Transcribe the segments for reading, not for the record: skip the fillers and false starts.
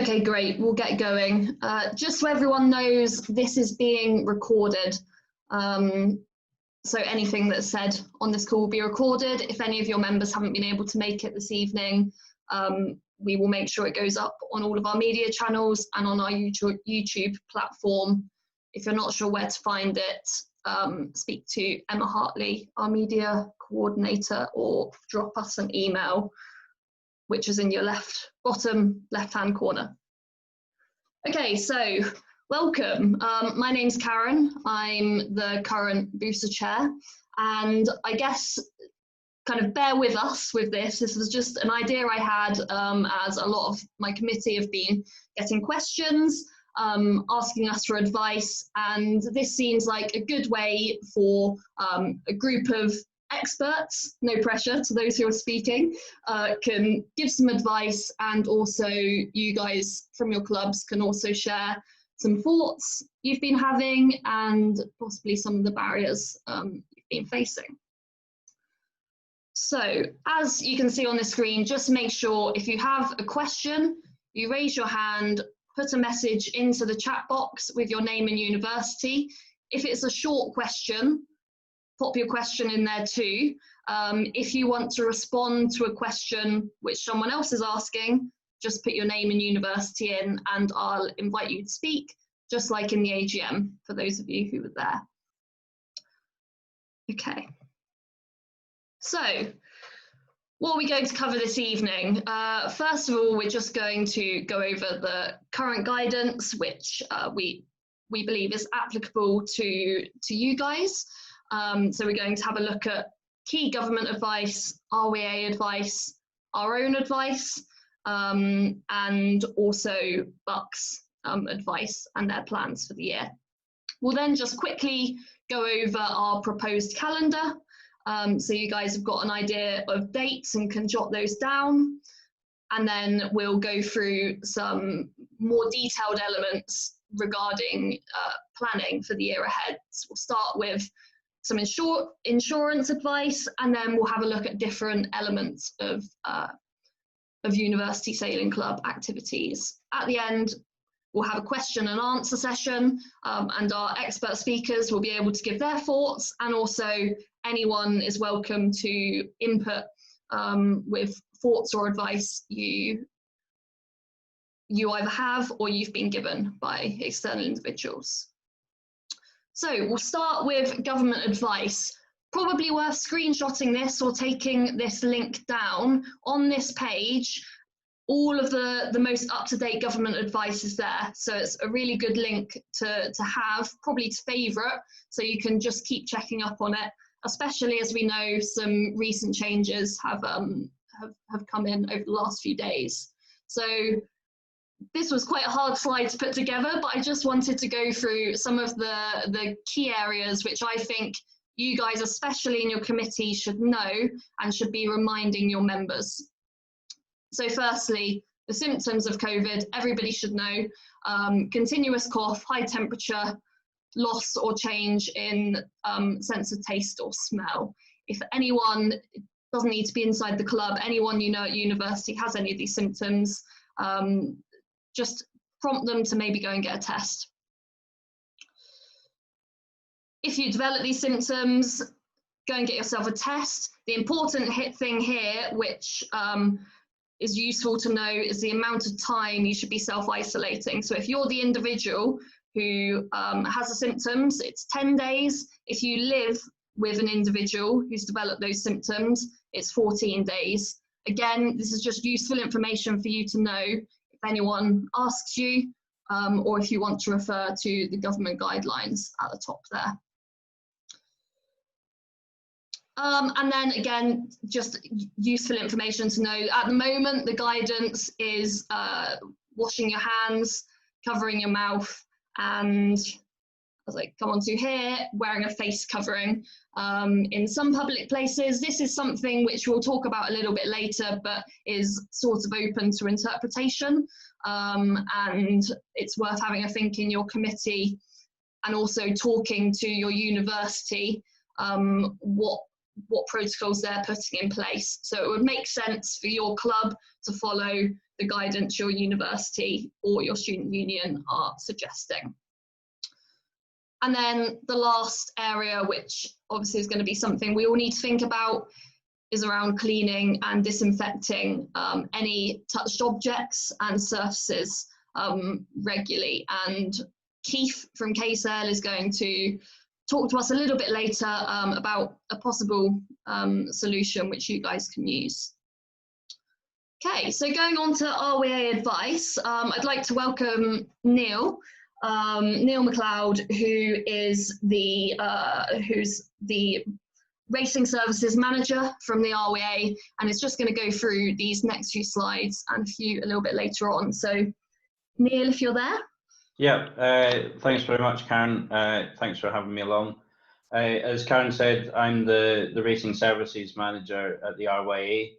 Okay, great, we'll get going. Just so everyone knows, this is being recorded. So anything that's said on this call will be recorded. If any of your members haven't been able to make it this evening, we will make sure it goes up on all of our media channels and on our YouTube platform. If you're not sure where to find it, speak to Emma Hartley, our media coordinator, or drop us an email, which is in your bottom left-hand corner. Okay, so welcome. My name's Karen. I'm the current BUSA chair, and I guess kind of bear with us with this. This was just an idea I had as a lot of my committee have been getting questions, asking us for advice, and this seems like a good way for a group of experts, no pressure to those who are speaking, can give some advice, and also you guys from your clubs can also share some thoughts you've been having and possibly some of the barriers you've been facing. So as you can see on the screen, just make sure if you have a question, you raise your hand, put a message into the chat box with your name and university. If it's a short question, pop your question in there too. If you want to respond to a question which someone else is asking, just put your name and university in and I'll invite you to speak, just like in the AGM, for those of you who were there. Okay. So, what are we going to cover this evening? First of all, we're just going to go over the current guidance, which we believe is applicable to you guys. So we're going to have a look at key government advice, RYA advice, our own advice, and also BUCS advice and their plans for the year. We'll then just quickly go over our proposed calendar, so you guys have got an idea of dates and can jot those down, and then we'll go through some more detailed elements regarding planning for the year ahead. So we'll start with some insurance advice, and then we'll have a look at different elements of University Sailing Club activities. At the end, we'll have a question and answer session, and our expert speakers will be able to give their thoughts, and also anyone is welcome to input with thoughts or advice you either have or you've been given by external individuals. So we'll start with government advice. Probably worth screenshotting this or taking this link down. On this page, all of the most up-to-date government advice is there. So it's a really good link to have, probably to favourite, so you can just keep checking up on it, especially as we know some recent changes have come in over the last few days. So this was quite a hard slide to put together, but I just wanted to go through some of the key areas which I think you guys, especially in your committee, should know and should be reminding your members. So firstly, the symptoms of COVID, everybody should know: continuous cough, high temperature, loss or change in sense of taste or smell. If anyone, doesn't need to be inside the club, anyone you know at university has any of these symptoms, just prompt them to maybe go and get a test. If you develop these symptoms, go and get yourself a test. The important thing here, which is useful to know, is the amount of time you should be self-isolating. So if you're the individual who has the symptoms, it's 10 days. If you live with an individual who's developed those symptoms, it's 14 days. Again, this is just useful information for you to know if anyone asks you, or if you want to refer to the government guidelines at the top there. And then again, just useful information to know. At the moment, the guidance is washing your hands, covering your mouth, and as I come on to here, wearing a face covering. In some public places, this is something which we'll talk about a little bit later, but is sort of open to interpretation. And it's worth having a think in your what protocols they're putting in place. So it would make sense for your club to follow the guidance your university or your student union are suggesting. And then the last area, which obviously is going to be something we all need to think about, is around cleaning and disinfecting any touched objects and surfaces regularly. And Keith from KSL is going to talk to us a little bit later about a possible solution which you guys can use. Okay, so going on to RYA Advice, I'd like to welcome Neil. Neil McLeod, who's the Racing Services Manager from the RYA, and is just going to go through these next few slides and a little bit later on. So, Neil, if you're there. Yeah, thanks very much, Karen. Thanks for having me along. As Karen said, I'm the Racing Services Manager at the RYA.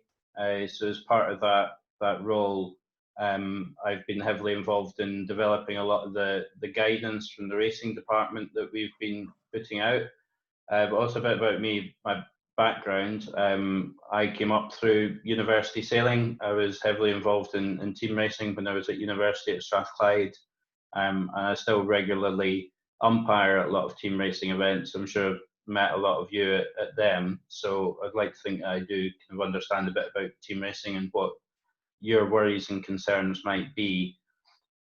So as part of that role, I've been heavily involved in developing a lot of the guidance from the racing department that we've been putting out. But also a bit about me, my background. I came up through university sailing. I was heavily involved in team racing when I was at university at Strathclyde, and I still regularly umpire at a lot of team racing events. I'm sure I've met a lot of you at them, so I'd like to think I do kind of understand a bit about team racing and what your worries and concerns might be.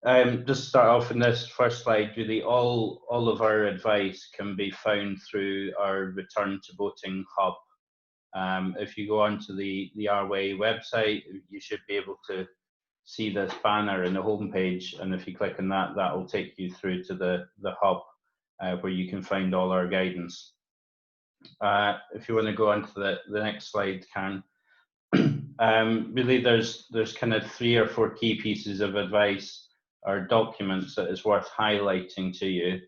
Just to start off in this first slide, really all of our advice can be found through our Return to Boating hub. If you go onto the RYA website, you should be able to see this banner in the homepage, and if you click on that, that will take you through to the hub where you can find all our guidance. If you want to go on to the next slide, Karen. Really there's kind of 3 or 4 key pieces of advice or documents that is worth highlighting to you.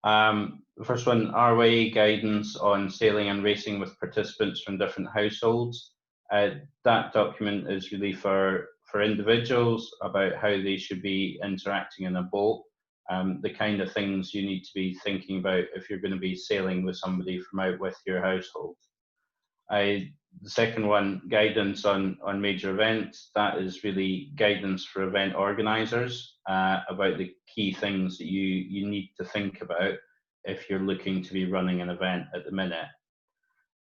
The first one, RYA guidance on sailing and racing with participants from different households. That document is really for individuals about how they should be interacting in a boat, the kind of things you need to be thinking about if you're going to be sailing with somebody from out with your household. The second one, guidance on major events. That is really guidance for event organisers about the key things that you need to think about if you're looking to be running an event at the minute.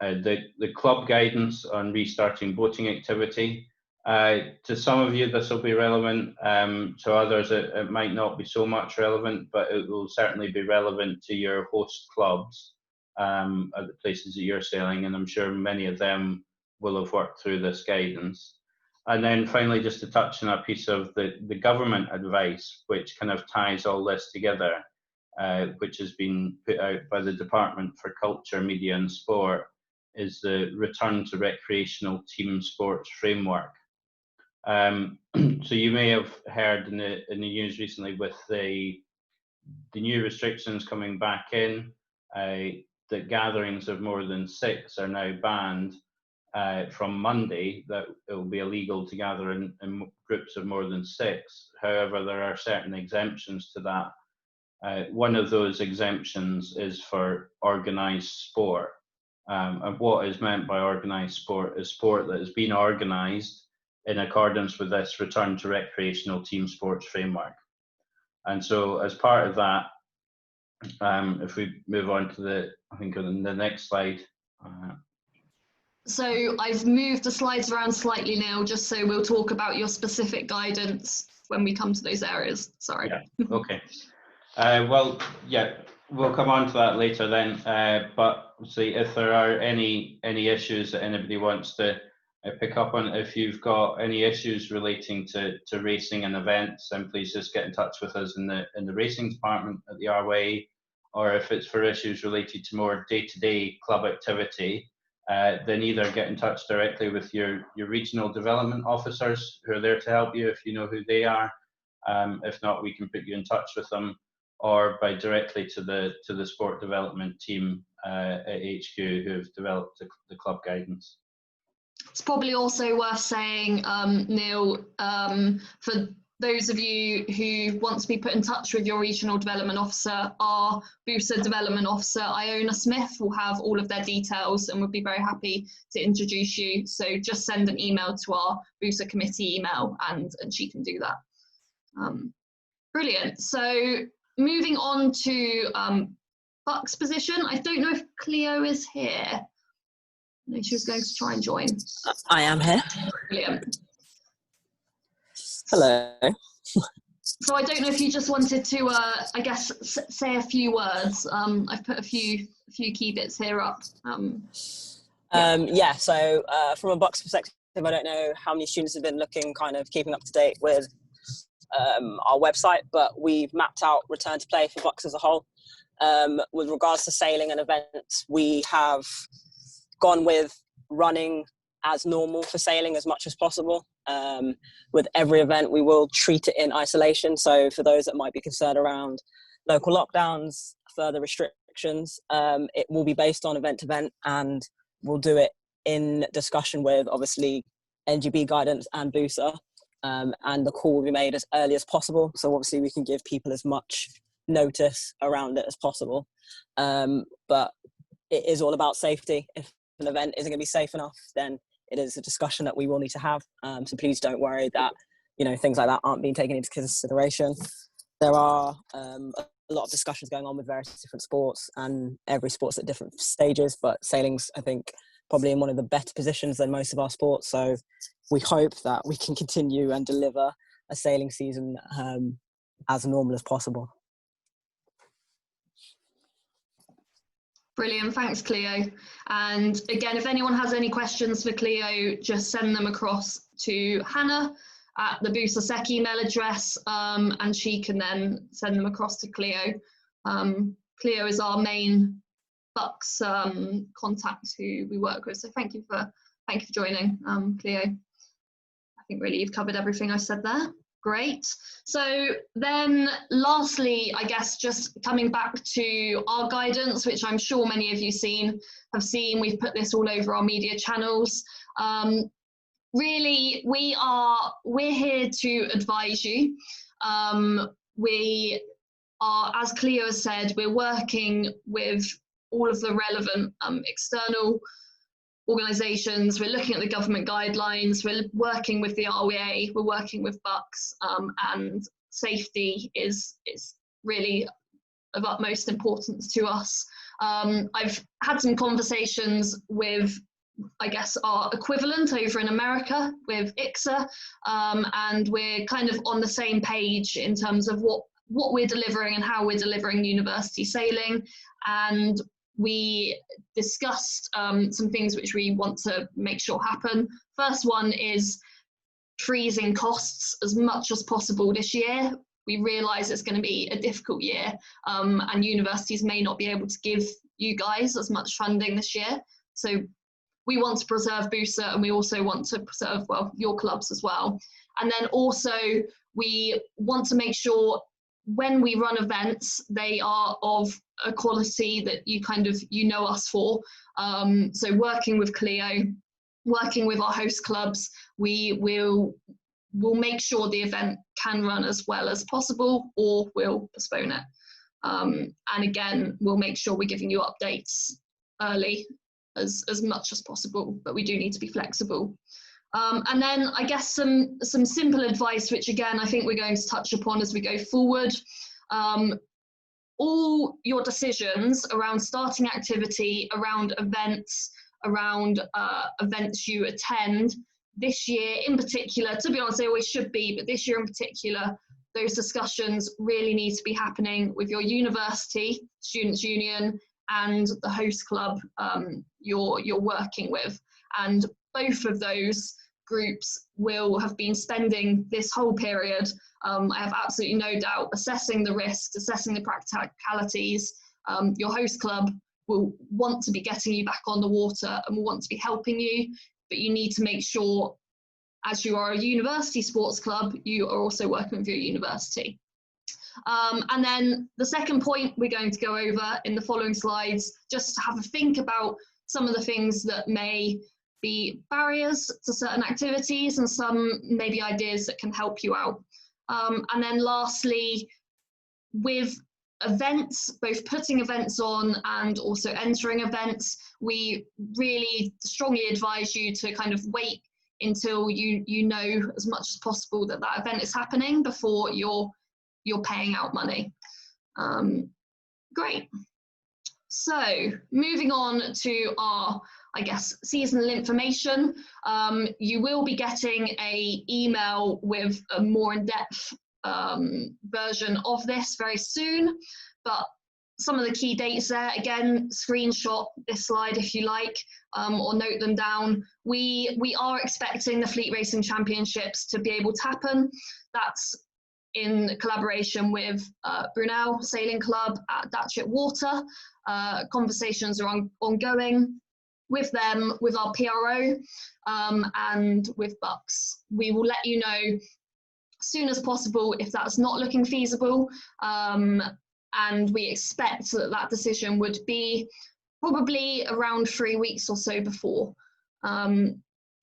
The club guidance on restarting boating activity. To some of you this will be relevant, to others it might not be so much relevant, but it will certainly be relevant to your host clubs at the places that you're sailing, and I'm sure many of them will have worked through this guidance. And then finally, just to touch on a piece of the government advice, which kind of ties all this together, which has been put out by the Department for Culture, Media and Sport, is the Return to Recreational Team Sports Framework. So you may have heard in the news recently with the new restrictions coming back in, that gatherings of more than 6 are now banned from Monday, that it will be illegal to gather in groups of more than 6. However, there are certain exemptions to that. One of those exemptions is for organised sport. And what is meant by organised sport is sport that has been organised in accordance with this Return to Recreational Team Sports Framework. And so as part of that, if we move on to I think on the next slide. So I've moved the slides around slightly now, just so we'll talk about your specific guidance when we come to those areas. Sorry. Yeah. Okay. Well, yeah, we'll come on to that later then. But see if there are any issues that anybody wants to pick up on. If you've got any issues relating to racing and events, then please just get in touch with us in the racing department at the RYA. Or if it's for issues related to more day-to-day club activity, then either get in touch directly with your regional development officers who are there to help you if you know who they are. If not, we can put you in touch with them, or by directly to the sport development team at HQ who have developed the club guidance. It's probably also worth saying, Neil, for those of you who want to be put in touch with your regional development officer, our BUSA development officer, Iona Smith, will have all of their details and would be very happy to introduce you. So just send an email to our BUSA committee email and she can do that. Brilliant. So moving on to BUCS position. I don't know if Cleo is here. No, she was going to try and join. I am here. Brilliant. Hello. So I don't know if you just wanted to, I guess, say a few words. I've put a few key bits here up. Yeah, so from a BUCS perspective, I don't know how many students have been keeping up to date with our website, but we've mapped out return to play for BUCS as a whole. With regards to sailing and events, we have gone with running as normal for sailing as much as possible. With every event, we will treat it in isolation. So for those that might be concerned around local lockdowns, further restrictions, it will be based on event to event, and we'll do it in discussion with obviously NGB guidance and BUSA, and the call will be made as early as possible. So obviously we can give people as much notice around it as possible. But it is all about safety. If an event isn't going to be safe enough, then it is a discussion that we will need to have. So please don't worry that, things like that aren't being taken into consideration. There are a lot of discussions going on with various different sports, and every sport's at different stages, but sailing's, I think, probably in one of the better positions than most of our sports. So we hope that we can continue and deliver a sailing season as normal as possible. Brilliant, thanks Cleo. And again, if anyone has any questions for Cleo, just send them across to Hannah at the BUSA Sec email address, and she can then send them across to Cleo. Cleo is our main BUCS contact who we work with. So thank you for joining, Cleo. I think really you've covered everything I said there. Great. So then lastly, I guess just coming back to our guidance, which I'm sure many of you have seen, we've put this all over our media channels. Really, we're here to advise you. We are, as Cleo has said, we're working with all of the relevant external organisations. We're looking at the government guidelines, we're working with the RYA, we're working with BUCS, and safety is really of utmost importance to us. I've had some conversations with, I guess, our equivalent over in America with ICSA, and we're kind of on the same page in terms of what we're delivering and how we're delivering university sailing. And we discussed some things which we want to make sure happen. First one is freezing costs as much as possible this year. We realise it's going to be a difficult year, and universities may not be able to give you guys as much funding this year. So we want to preserve BUSA, and we also want to preserve, well, your clubs as well. And then also we want to make sure when we run events, they are of a quality that you know us for. So working with Cleo, working with our host clubs, we'll make sure the event can run as well as possible, or we'll postpone it. And again, we'll make sure we're giving you updates early as much as possible, but we do need to be flexible. And then I guess some simple advice, which again, I think we're going to touch upon as we go forward. All your decisions around starting activity, around events, around events you attend, this year in particular, to be honest, they always should be, but this year in particular, those discussions really need to be happening with your university, students' union, and the host club you're working with. And both of those groups will have been spending this whole period, I have absolutely no doubt, assessing the risks, assessing the practicalities. Your host club will want to be getting you back on the water and will want to be helping you, but you need to make sure, as you are a university sports club, you are also working with your university. And then the second point we're going to go over in the following slides, just to have a think about some of the things that may be barriers to certain activities and some maybe ideas that can help you out. And then lastly, with events, both putting events on and also entering events, we really strongly advise you to kind of wait until you know as much as possible that that event is happening before you're paying out money. Great. So moving on to our, I guess, seasonal information. You will be getting an email with a more in-depth version of this very soon, but some of the key dates there, again, screenshot this slide if you like, or note them down. We are expecting the Fleet Racing Championships to be able to happen. That's in collaboration with Brunel Sailing Club at Datchet Water. Conversations are ongoing with them, with our PRO, and with BUCS. We will let you know as soon as possible if that's not looking feasible, and we expect that that decision would be probably around 3 weeks or so before,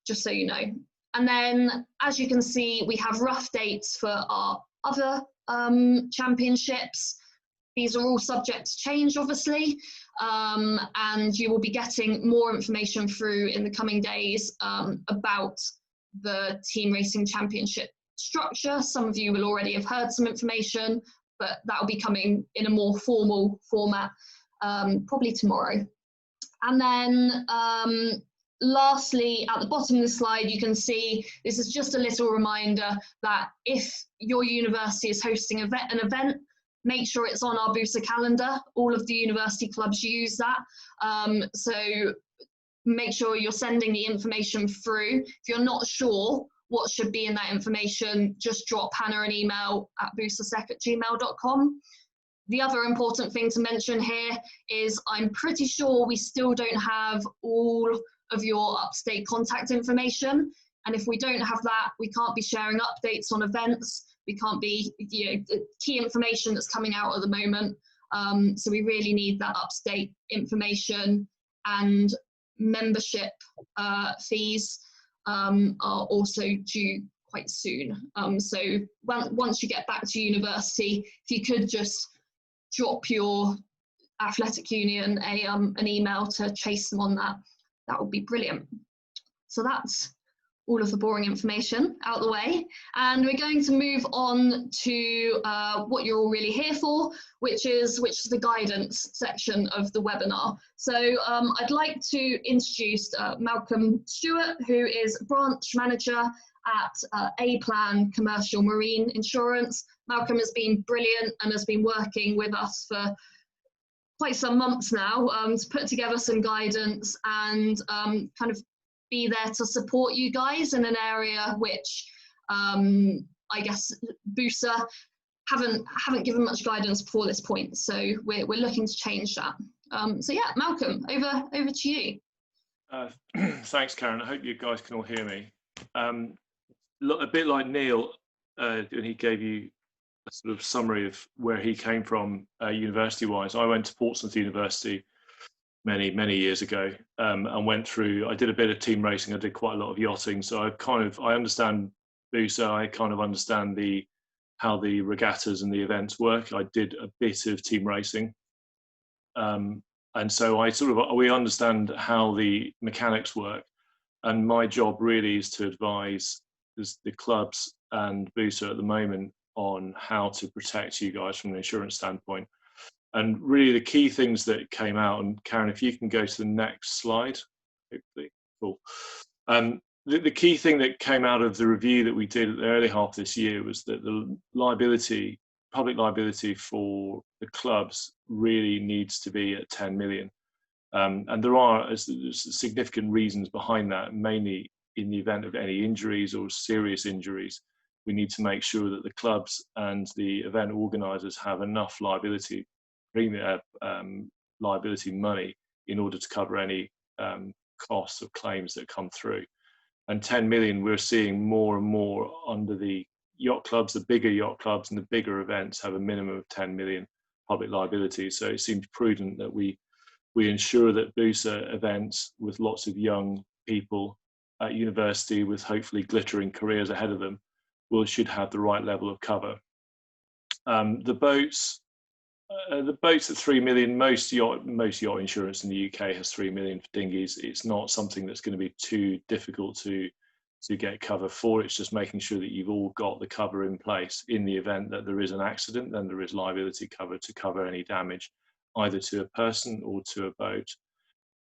just so you know. And then, as you can see, we have rough dates for our other championships. These are all subject to change, obviously, and you will be getting more information through in the coming days about the Team Racing Championship structure. Some of you will already have heard some information, but that will be coming in a more formal format probably tomorrow. And then lastly, at the bottom of the slide, you can see this is just a little reminder that if your university is hosting an event, make sure it's on our BUSA calendar. All of the university clubs use that. So make sure you're sending the information through. If you're not sure what should be in that information, just drop Hannah an email at busasec@gmail.com. The other important thing to mention here is I'm pretty sure we still don't have all of your up-to-date contact information. And if we don't have that, we can't be sharing updates on events. We can't be, key information that's coming out at the moment. So we really need that up-to-date information, and membership fees are also due quite soon. So once you get back to university, if you could just drop your athletic union an email to chase them on that, that would be brilliant. So that's all of the boring information out of the way, and we're going to move on to what you're all really here for, which is the guidance section of the webinar. So I'd like to introduce Malcolm Stewart, who is branch manager at A-Plan Commercial Marine Insurance. Malcolm has been brilliant and has been working with us for quite some months now to put together some guidance and kind of be there to support you guys in an area which I guess BUSA haven't given much guidance before this point. So we're looking to change that. So yeah, Malcolm, over to you. Thanks, Karen. I hope you guys can all hear me. A bit like Neil, when he gave you a sort of summary of where he came from university-wise. I went to Portsmouth University many years ago, and went through. I did a bit of team racing. I did quite a lot of yachting, so I understand BUSA. I kind of understand how the regattas and the events work. I did a bit of team racing, and so we understand how the mechanics work. And my job really is to advise the clubs and BUSA at the moment on how to protect you guys from an insurance standpoint. And really the key things that came out, and Karen, if you can go to the next slide, hopefully, cool. The key thing that came out of the review that we did at the early half of this year was that the public liability for the clubs really needs to be at 10 million. And there's significant reasons behind that, mainly in the event of any injuries or serious injuries. We need to make sure that the clubs and the event organisers have enough liability money in order to cover any costs of claims that come through. And 10 million, we're seeing more and more under the yacht clubs. The bigger yacht clubs and the bigger events have a minimum of 10 million public liability. So it seems prudent that we ensure that BUSA events with lots of young people at university with hopefully glittering careers ahead of them, should have the right level of cover. The boats at 3 million, most yacht insurance in the UK has 3 million for dinghies. It's not something that's going to be too difficult to get cover for. It's just making sure that you've all got the cover in place in the event that there is an accident. Then there is liability cover to cover any damage either to a person or to a boat.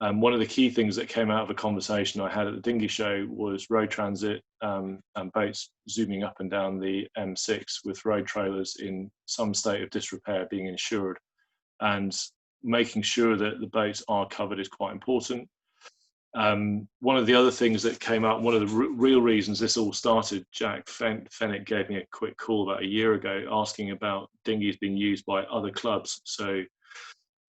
One of the key things that came out of a conversation I had at the dinghy show was road transit and boats zooming up and down the M6 with road trailers in some state of disrepair being insured, and making sure that the boats are covered is quite important. One of the other things that came out, one of the real reasons this all started, Jack Fennick gave me a quick call about a year ago asking about dinghies being used by other clubs. So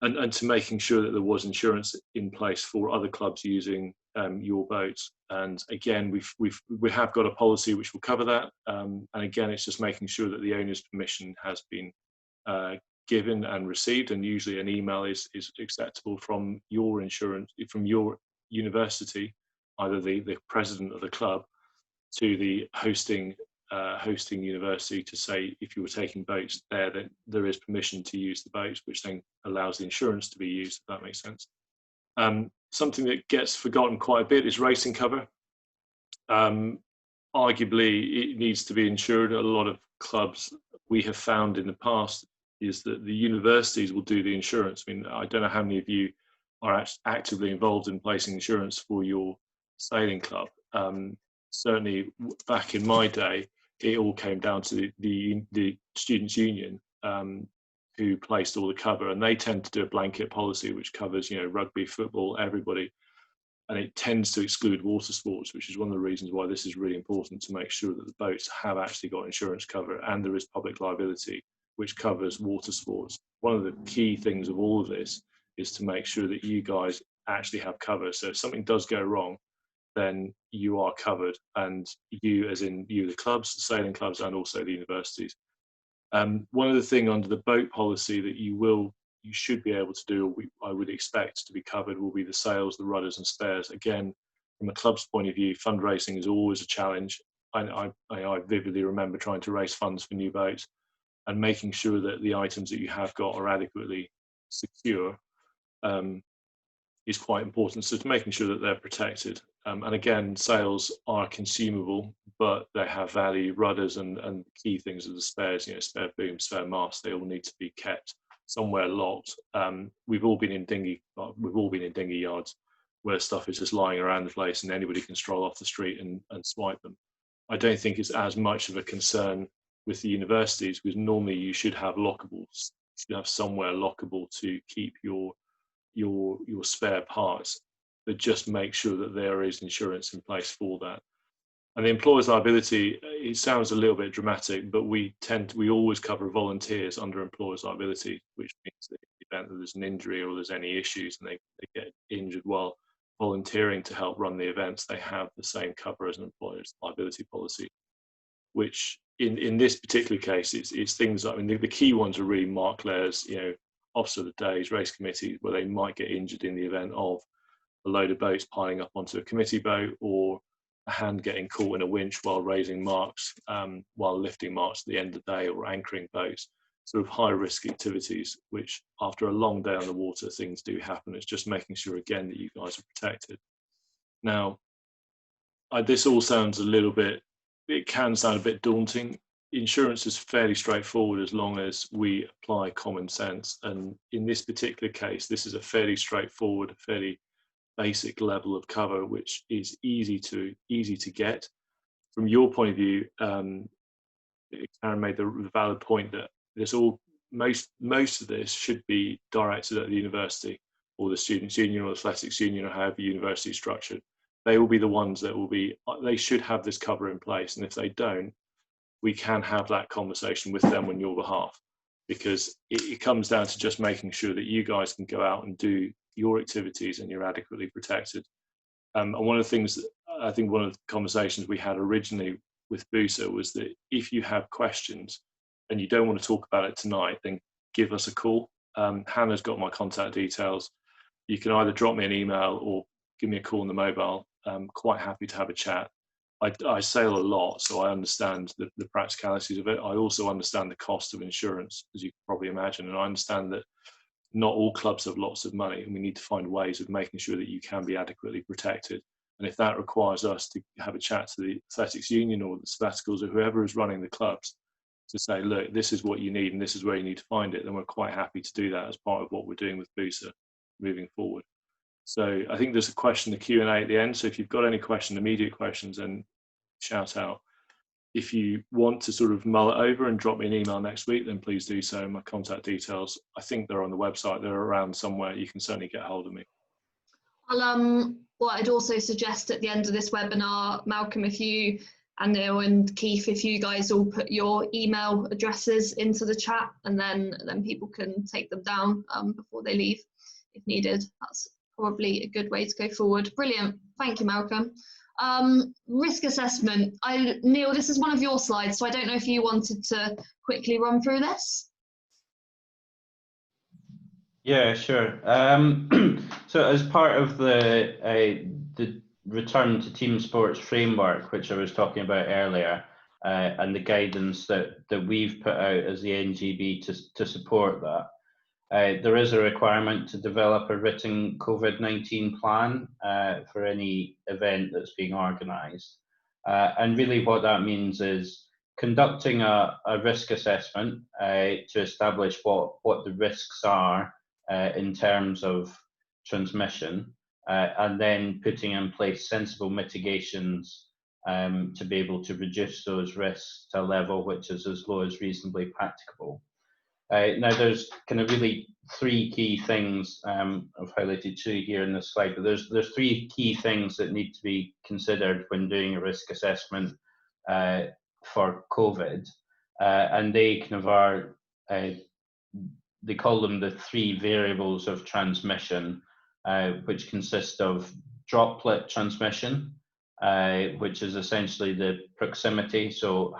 and to making sure that there was insurance in place for other clubs using your boats. And again, we have got a policy which will cover that. And again, it's just making sure that the owner's permission has been given and received. And usually an email is acceptable from your insurance, from your university, either the president of the club to the hosting university, to say if you were taking boats there, then there is permission to use the boats, which then allows the insurance to be used, if that makes sense. Something that gets forgotten quite a bit is racing cover. Arguably, it needs to be insured. A lot of clubs we have found in the past is that the universities will do the insurance. I mean, I don't know how many of you are actively involved in placing insurance for your sailing club. Certainly back in my day, it all came down to the students' union who placed all the cover, and they tend to do a blanket policy which covers, you know, rugby, football, everybody, and it tends to exclude water sports, which is one of the reasons why this is really important, to make sure that the boats have actually got insurance cover and there is public liability which covers water sports. One of the key things of all of this is to make sure that you guys actually have cover, so if something does go wrong, then you are covered, and you, as in you, the clubs, the sailing clubs, and also the universities. One other thing under the boat policy that you should be able to do, or I would expect to be covered, will be the sails, the rudders and spares. Again, from a club's point of view, fundraising is always a challenge. I vividly remember trying to raise funds for new boats, and making sure that the items that you have got are adequately secure is quite important. So to making sure that they're protected. And again, sails are consumable, but they have value. Rudders and key things are the spares, you know, spare boom, spare mast, they all need to be kept somewhere locked. We've all been in dinghy yards where stuff is just lying around the place and anybody can stroll off the street and swipe them. I don't think it's as much of a concern with the universities, because normally you should have lockables. You should have somewhere lockable to keep your spare parts, but just make sure that there is insurance in place for that. And the employer's liability, it sounds a little bit dramatic, but we always cover volunteers under employer's liability, which means that in the event that there's an injury or there's any issues and they get injured while volunteering to help run the events, they have the same cover as an employer's liability policy, which in this particular case, it's things, I mean, the key ones are really mark layers, you know, officer of the days, race committees, where they might get injured in the event of a load of boats piling up onto a committee boat, or a hand getting caught in a winch while raising marks, while lifting marks at the end of the day, or anchoring boats. Sort of high risk activities, which after a long day on the water, things do happen. It's just making sure again that you guys are protected. Now, this all sounds a little bit, it can sound a bit daunting. Insurance is fairly straightforward as long as we apply common sense. And in this particular case, this is a fairly straightforward, fairly basic level of cover, which is easy to get. From your point of view, Karen made the valid point that most of this should be directed at the university or the students' union or the athletics union, or however university is structured. They will be the ones that they should have this cover in place. And if they don't, we can have that conversation with them on your behalf, because it comes down to just making sure that you guys can go out and do your activities and you're adequately protected. And one of the things that I think one of the conversations we had originally with BUSA was that if you have questions and you don't want to talk about it tonight, then give us a call. Hannah's got my contact details. You can either drop me an email or give me a call on the mobile. I'm quite happy to have a chat. I sail a lot, so I understand the practicalities of it. I also understand the cost of insurance, as you can probably imagine, and I understand that not all clubs have lots of money, and we need to find ways of making sure that you can be adequately protected. And if that requires us to have a chat to the athletics union or the sabbaticals or whoever is running the clubs to say, look, this is what you need and this is where you need to find it, then we're quite happy to do that as part of what we're doing with BUSA moving forward. So I think there's a question, the Q&A at the end. So if you've got any questions, immediate questions, then shout out. If you want to sort of mull it over and drop me an email next week, then please do so. My contact details, I think they're on the website. They're around somewhere. You can certainly get hold of me. Well, I'd also suggest at the end of this webinar, Malcolm, if you and Neil and Keith, if you guys all put your email addresses into the chat, and then people can take them down before they leave if needed. That's probably a good way to go forward. Brilliant. Thank you, Malcolm. Risk assessment. Neil, this is one of your slides, so I don't know if you wanted to quickly run through this. Yeah, sure. So as part of the return to team sports framework, which I was talking about earlier, and the guidance that we've put out as the NGB to support that, there is a requirement to develop a written COVID-19 plan for any event that's being organised. And really what that means is conducting a risk assessment to establish what the risks are in terms of transmission, and then putting in place sensible mitigations to be able to reduce those risks to a level which is as low as reasonably practicable. Now there's kind of really three key things I've highlighted two here in this slide, but there's three key things that need to be considered when doing a risk assessment for COVID, and they kind of are, they call them the three variables of transmission, which consist of droplet transmission, which is essentially the proximity. So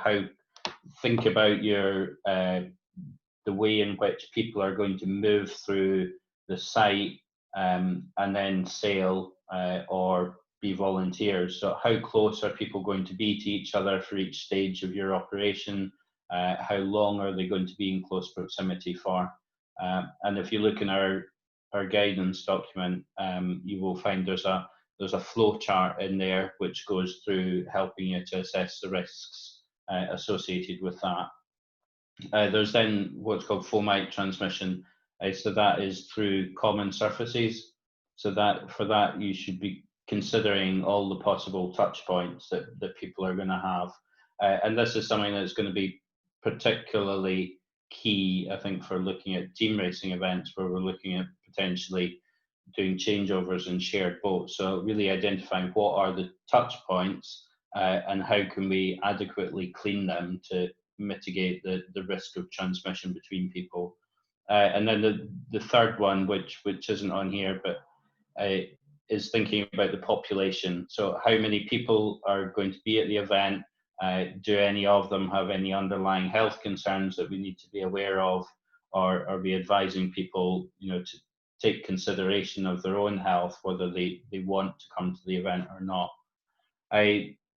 think about your the way in which people are going to move through the site and then sail or be volunteers. So how close are people going to be to each other for each stage of your operation? How long are they going to be in close proximity for? And if you look in our guidance document, you will find there's a flow chart in there which goes through helping you to assess the risks associated with that. There's then what's called fomite transmission, so that is through common surfaces. So that for that you should be considering all the possible touch points that people are going to have, and this is something that's going to be particularly key, I think, for looking at team racing events where we're looking at potentially doing changeovers and shared boats. So really identifying what are the touch points and how can we adequately clean them to mitigate the risk of transmission between people. And then the third one, which isn't on here, but is thinking about the population. So how many people are going to be at the event? Do any of them have any underlying health concerns that we need to be aware of, or are we advising people, to take consideration of their own health, whether they want to come to the event or not?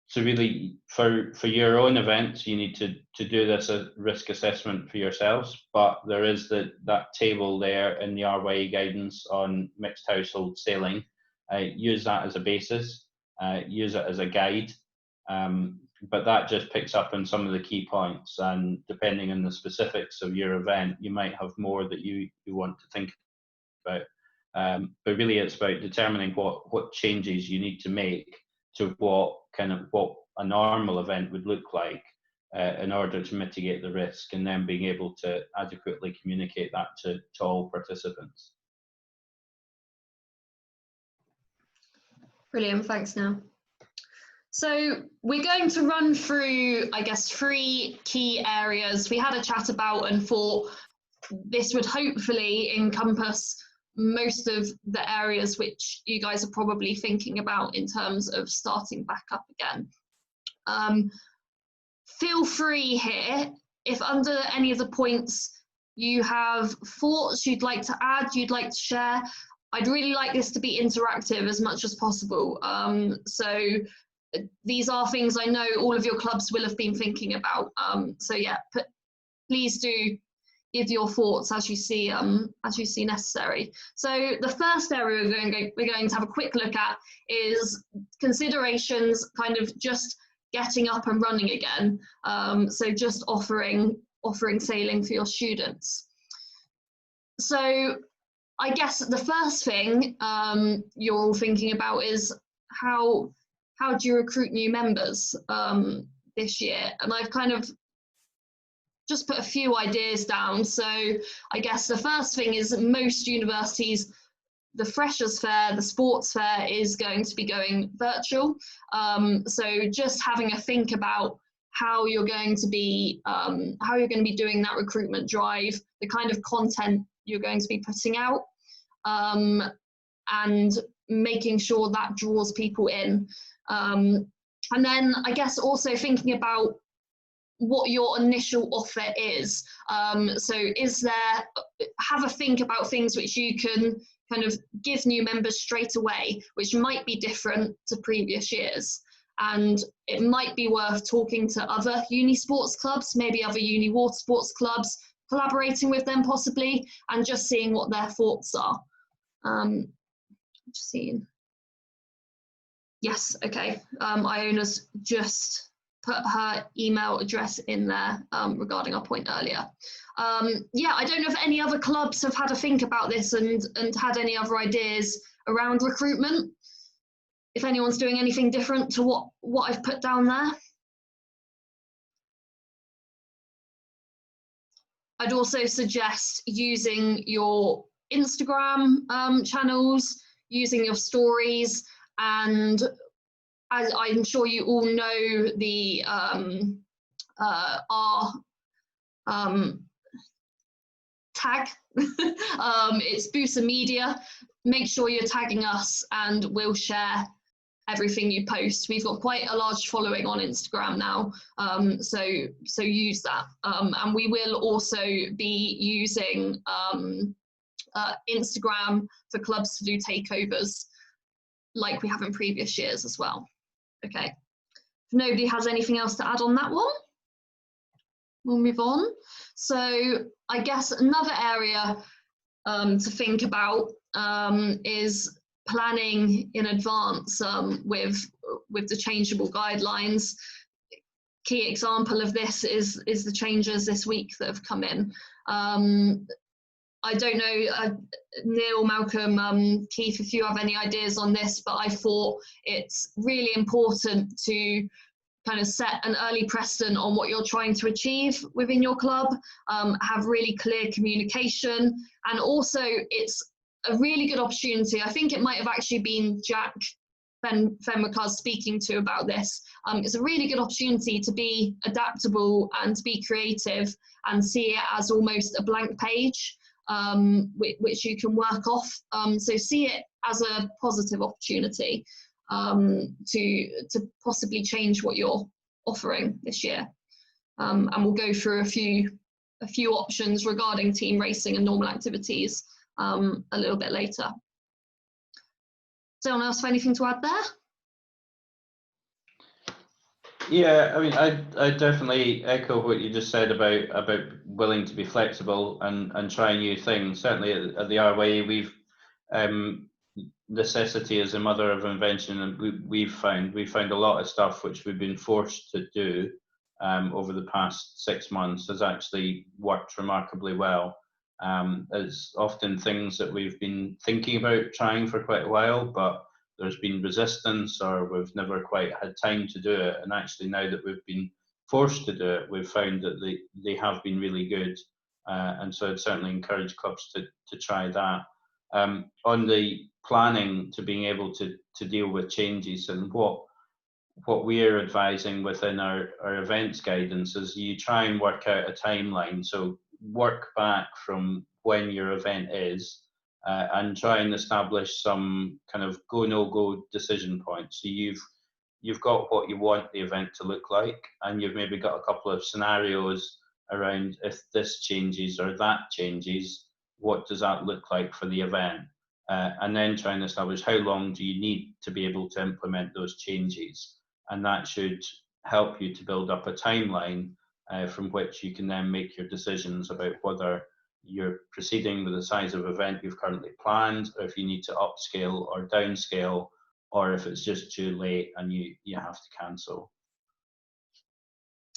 So really, for your own events, you need to do this risk assessment for yourselves, but there is that table there in the RYA guidance on mixed household sailing. Use that as a basis, use it as a guide, but that just picks up on some of the key points, and depending on the specifics of your event, you might have more that you want to think about. But really it's about determining what changes you need to make to what a normal event would look like in order to mitigate the risk, and then being able to adequately communicate that to all participants. Brilliant, thanks Neil. So we're going to run through, I guess, three key areas we had a chat about and thought this would hopefully encompass most of the areas which you guys are probably thinking about in terms of starting back up again. Feel free here, if under any of the points you have thoughts you'd like to add, you'd like to share. I'd really like this to be interactive as much as possible. So these are things I know all of your clubs will have been thinking about. So yeah, please do give your thoughts as you see necessary. So the first area we're going to have a quick look at is considerations, kind of just getting up and running again. So just offering sailing for your students. So I guess the first thing you're all thinking about is how do you recruit new members this year? And I've kind of just put a few ideas down. So I guess the first thing is most universities, the Freshers' Fair, the Sports Fair is going to be going virtual. So just having a think about how you're going to be doing that recruitment drive, the kind of content you're going to be putting out, and making sure that draws people in. And then I guess also thinking about what your initial offer is. So have a think about things which you can kind of give new members straight away, which might be different to previous years. And it might be worth talking to other uni sports clubs, maybe other uni water sports clubs, collaborating with them possibly, and just seeing what their thoughts are. Just seeing. Yes, okay. Iona's just put her email address in there regarding our point earlier. Yeah, I don't know if any other clubs have had a think about this and had any other ideas around recruitment. If anyone's doing anything different to what I've put down there. I'd also suggest using your Instagram channels, using your stories, and as I'm sure you all know the our tag. It's BUSA Media. Make sure you're tagging us and we'll share everything you post. We've got quite a large following on Instagram now, so use that. And we will also be using Instagram for clubs to do takeovers like we have in previous years as well. Okay, if nobody has anything else to add on that one, we'll move on. So I guess another area to think about is planning in advance with the changeable guidelines. Key example of this is the changes this week that have come in. I don't know, Neil, Malcolm, Keith, if you have any ideas on this, but I thought it's really important to kind of set an early precedent on what you're trying to achieve within your club, have really clear communication, and also it's a really good opportunity. I think it might have actually been Jack Fenwick speaking to about this. It's a really good opportunity to be adaptable and to be creative and see it as almost a blank page, which you can work off. So see it as a positive opportunity to possibly change what you're offering this year. And we'll go through a few options regarding team racing and normal activities a little bit later. Does anyone else have anything to add there? Yeah, I mean, I definitely echo what you just said about willing to be flexible and try new things. Certainly at the RYA, we've necessity is the mother of invention, and we've found a lot of stuff which we've been forced to do over the past 6 months has actually worked remarkably well. It's often things that we've been thinking about trying for quite a while, but there's been resistance or we've never quite had time to do it. And actually now that we've been forced to do it, we've found that they have been really good. And so I'd certainly encourage clubs to try that. On the planning to being able to deal with changes, and what we're advising within our events guidance is you try and work out a timeline. So work back from when your event is and try and establish some kind of go no go decision points. So you've got what you want the event to look like, and you've maybe got a couple of scenarios around if this changes or that changes, what does that look like for the event? And then try and establish how long do you need to be able to implement those changes. and that should help you to build up a timeline from which you can then make your decisions about whether you're proceeding with the size of event you've currently planned, or if you need to upscale or downscale, or if it's just too late and you have to cancel.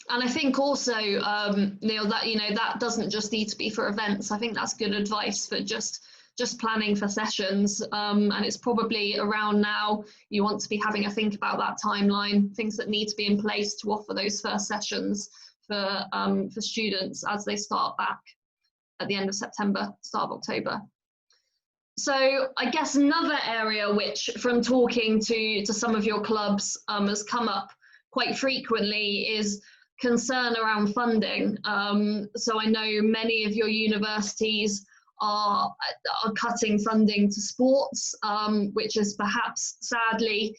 And I think also, Neil, that that doesn't just need to be for events. I think that's good advice for just planning for sessions. And it's probably around now you want to be having a think about that timeline, things that need to be in place to offer those first sessions for students as they start back at the end of September, start of October. So I guess another area which, from talking to some of your clubs, has come up quite frequently is concern around funding. So I know many of your universities are cutting funding to sports, which is perhaps sadly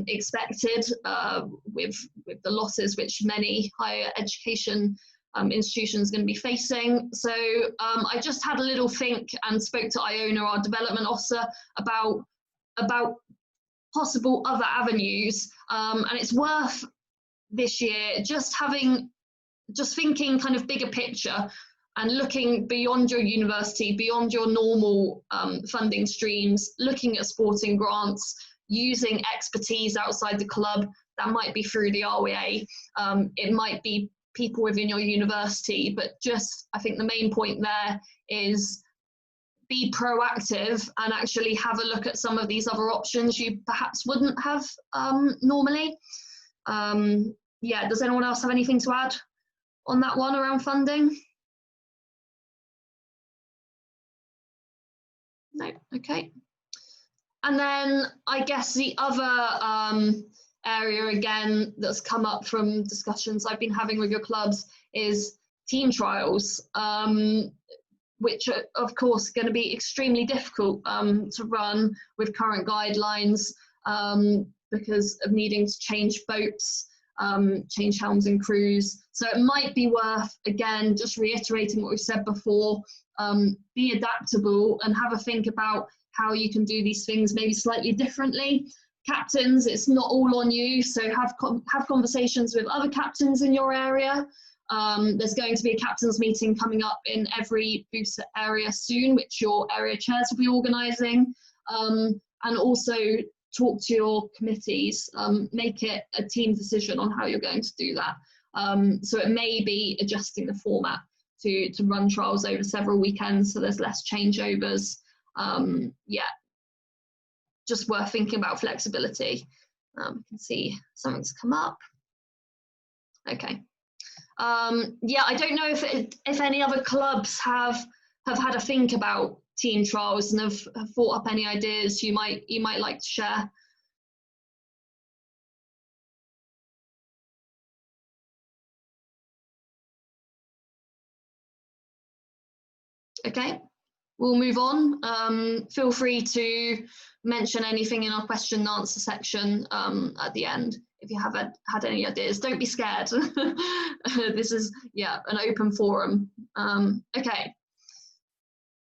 expected with the losses which many higher education institutions are going to be facing. So I just had a little think and spoke to Iona, our development officer, about possible other avenues, and it's worth this year just thinking kind of bigger picture and looking beyond your university, beyond your normal funding streams, looking at sporting grants, using expertise outside the club. That might be through the RYA, it might be people within your university, but I think the main point there is be proactive and actually have a look at some of these other options you perhaps wouldn't have normally. Yeah, does anyone else have anything to add on that one around funding? No, okay. And then I guess the other area again that's come up from discussions I've been having with your clubs is team trials, which are of course going to be extremely difficult to run with current guidelines because of needing to change boats, change helms and crews. So it might be worth, again, just reiterating what we've said before, be adaptable and have a think about how you can do these things maybe slightly differently. Captains, it's not all on you, so have conversations with other captains in your area. There's going to be a captains meeting coming up in every BUSA area soon, which your area chairs will be organising, and also talk to your committees, make it a team decision on how you're going to do that. So it may be adjusting the format to run trials over several weekends so there's less changeovers. Yeah, just worth thinking about flexibility. I can see something's come up. Okay. Yeah, I don't know if any other clubs have had a think about team trials and have thought up any ideas you might like to share. Okay, we'll move on. Feel free to mention anything in our question and answer section at the end if you haven't had any ideas. Don't be scared. This is, yeah, an open forum. Okay,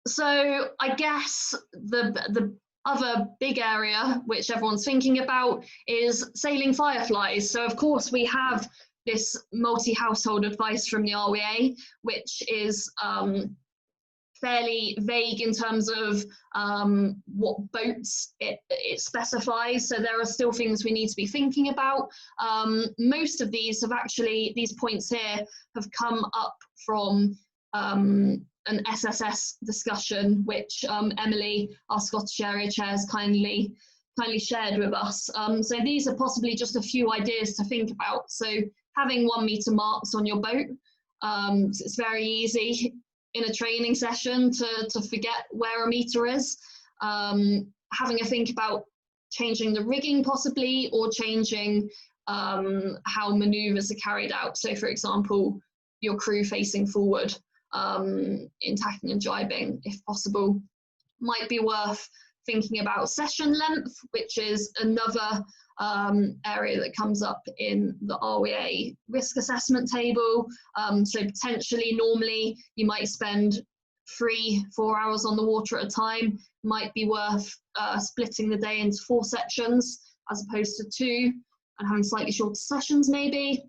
so I guess the other big area which everyone's thinking about is sailing fireflies. So of course we have this multi-household advice from the RYA, which is fairly vague in terms of what boats it specifies. So there are still things we need to be thinking about. Most of these points here have come up from an SSS discussion, which Emily, our Scottish area chairs, kindly shared with us. So these are possibly just a few ideas to think about. So having 1 metre marks on your boat, it's very easy in a training session to forget where a metre is. Having a think about changing the rigging possibly, or changing how manoeuvres are carried out. So for example, your crew facing forward in tacking and jibing, if possible. Might be worth thinking about session length, which is another area that comes up in the RYA risk assessment table. So potentially, normally you might spend 3-4 hours on the water at a time. Might be worth splitting the day into 4 sections as opposed to 2. and having slightly shorter sessions maybe.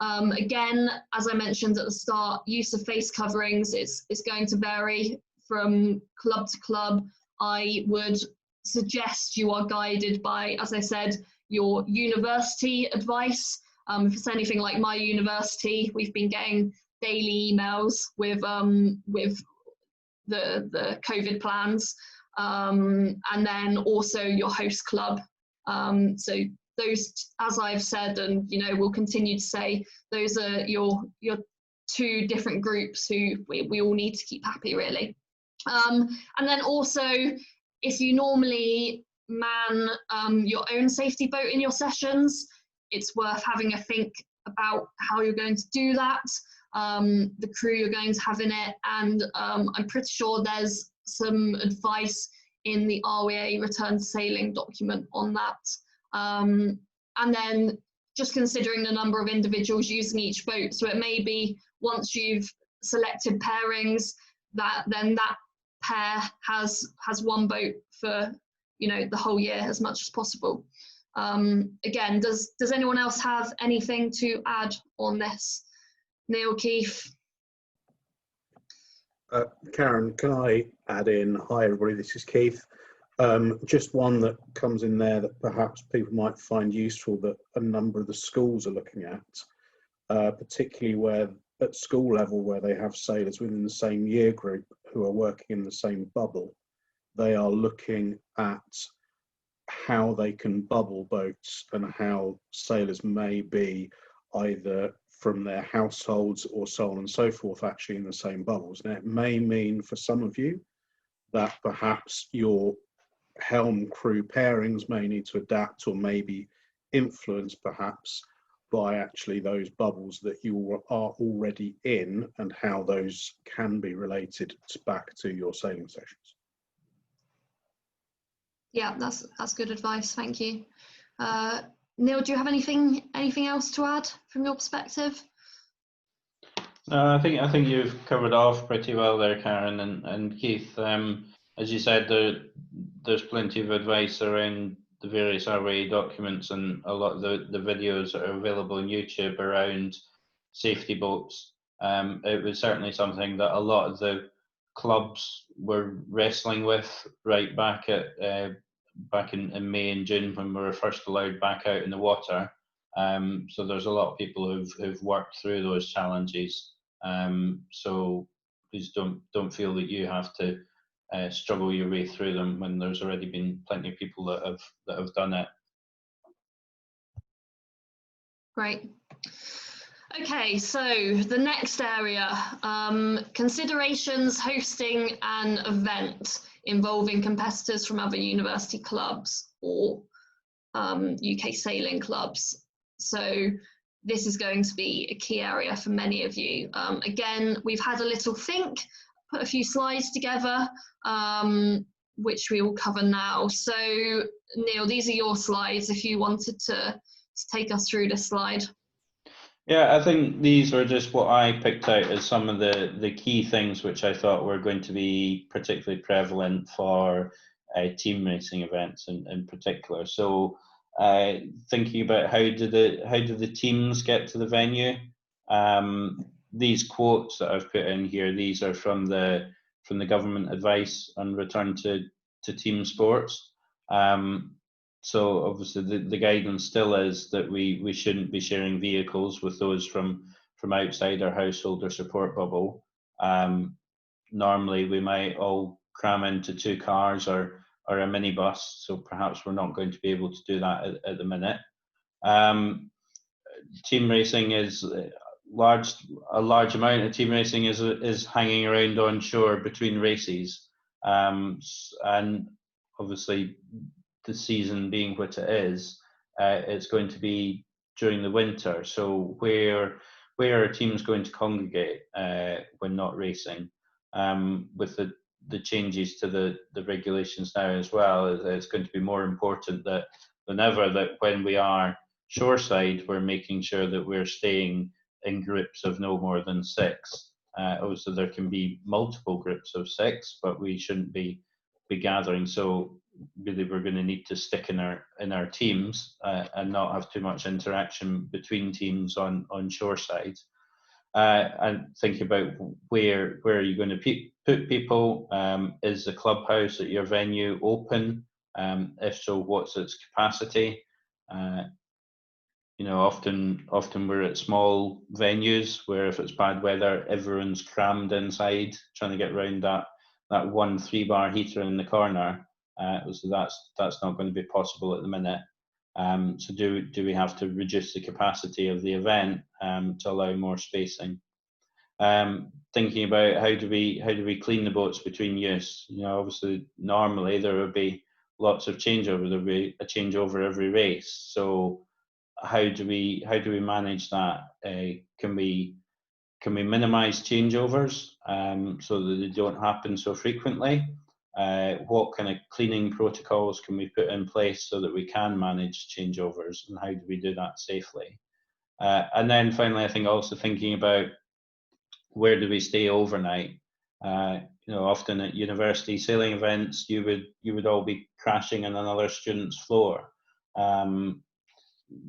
Again, as I mentioned at the start, use of face coverings is going to vary from club to club. I would suggest you are guided by, as I said, your university advice. If it's anything like my university, we've been getting daily emails with the COVID plans, and then also your host club. So those, as I've said, and we'll continue to say, those are your two different groups who we all need to keep happy, really. And then also, if you normally man your own safety boat in your sessions, it's worth having a think about how you're going to do that, the crew you're going to have in it, and I'm pretty sure there's some advice in the RYA Return to Sailing document on that. And then just considering the number of individuals using each boat, so it may be once you've selected pairings, that pair has one boat for the whole year as much as possible. Again, does anyone else have anything to add on this? Neil, Keith? Karen, can I add in? Hi everybody, this is Keith. Just one that comes in there that perhaps people might find useful, that a number of the schools are looking at, particularly where at school level where they have sailors within the same year group who are working in the same bubble. They are looking at how they can bubble boats and how sailors may be either from their households or so on and so forth actually in the same bubbles. Now it may mean for some of you that perhaps your helm crew pairings may need to adapt or maybe influenced perhaps by actually those bubbles that you are already in and how those can be related back to your sailing sessions. Yeah, that's good advice. Thank you. Neil, do you have anything else to add from your perspective? I think you've covered off pretty well there, Karen and Keith. As you said, there's plenty of advice around the various RYA documents and a lot of the videos that are available on YouTube around safety boats. It was certainly something that a lot of the clubs were wrestling with right back in May and June when we were first allowed back out in the water. So there's a lot of people who've worked through those challenges. So please don't feel that you have to struggle your way through them when there's already been plenty of people that have done it. Great. Okay, so the next area, considerations hosting an event involving competitors from other university clubs or UK sailing clubs. So this is going to be a key area for many of you. Again, we've had a little think, put a few slides together, which we will cover now. So Neil, these are your slides if you wanted to take us through this slide. Yeah, I think these are just what I picked out as some of the key things which I thought were going to be particularly prevalent for team racing events in particular. So thinking about how do the teams get to the venue. These quotes that I've put in here, these are from the government advice on return to team sports. So obviously the guidance still is that we shouldn't be sharing vehicles with those from outside our household or support bubble. Normally we might all cram into 2 cars or a minibus, so perhaps we're not going to be able to do that at the minute. Team racing is a large amount of team racing is hanging around on shore between races, and obviously the season being what it is, it's going to be during the winter. So where are teams going to congregate when not racing? With the changes to the regulations now as well, it's going to be more important than ever that when we are shoreside, we're making sure that we're staying in groups of no more than 6. Also, there can be multiple groups of 6, but we shouldn't be gathering. So really we're going to need to stick in our teams and not have too much interaction between teams on shoreside. And think about where are you going to put people. Is the clubhouse at your venue open? If so, what's its capacity? You know, often we're at small venues where if it's bad weather, everyone's crammed inside trying to get around that 1 3-bar heater in the corner. So that's not going to be possible at the minute. So do we have to reduce the capacity of the event to allow more spacing? Thinking about how do we clean the boats between use? You know, obviously normally there would be lots of changeover. There would be a changeover every race. So how do we manage that? Can we minimise changeovers so that they don't happen so frequently? What kind of cleaning protocols can we put in place so that we can manage changeovers, and how do we do that safely? And then finally, I think also thinking about where do we stay overnight? You know, often at university sailing events, you would all be crashing on another student's floor.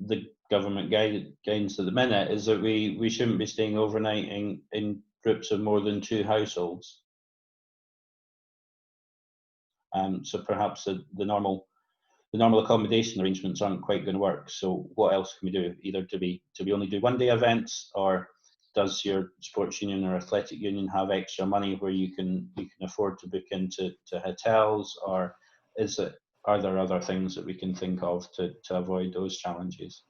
The government guidance at the minute is that we shouldn't be staying overnight in groups of more than 2 households. So perhaps the normal accommodation arrangements aren't quite going to work. So what else can we do? Either do we only do 1-day events, or does your sports union or athletic union have extra money where you can afford to book into hotels, or are there other things that we can think of to avoid those challenges?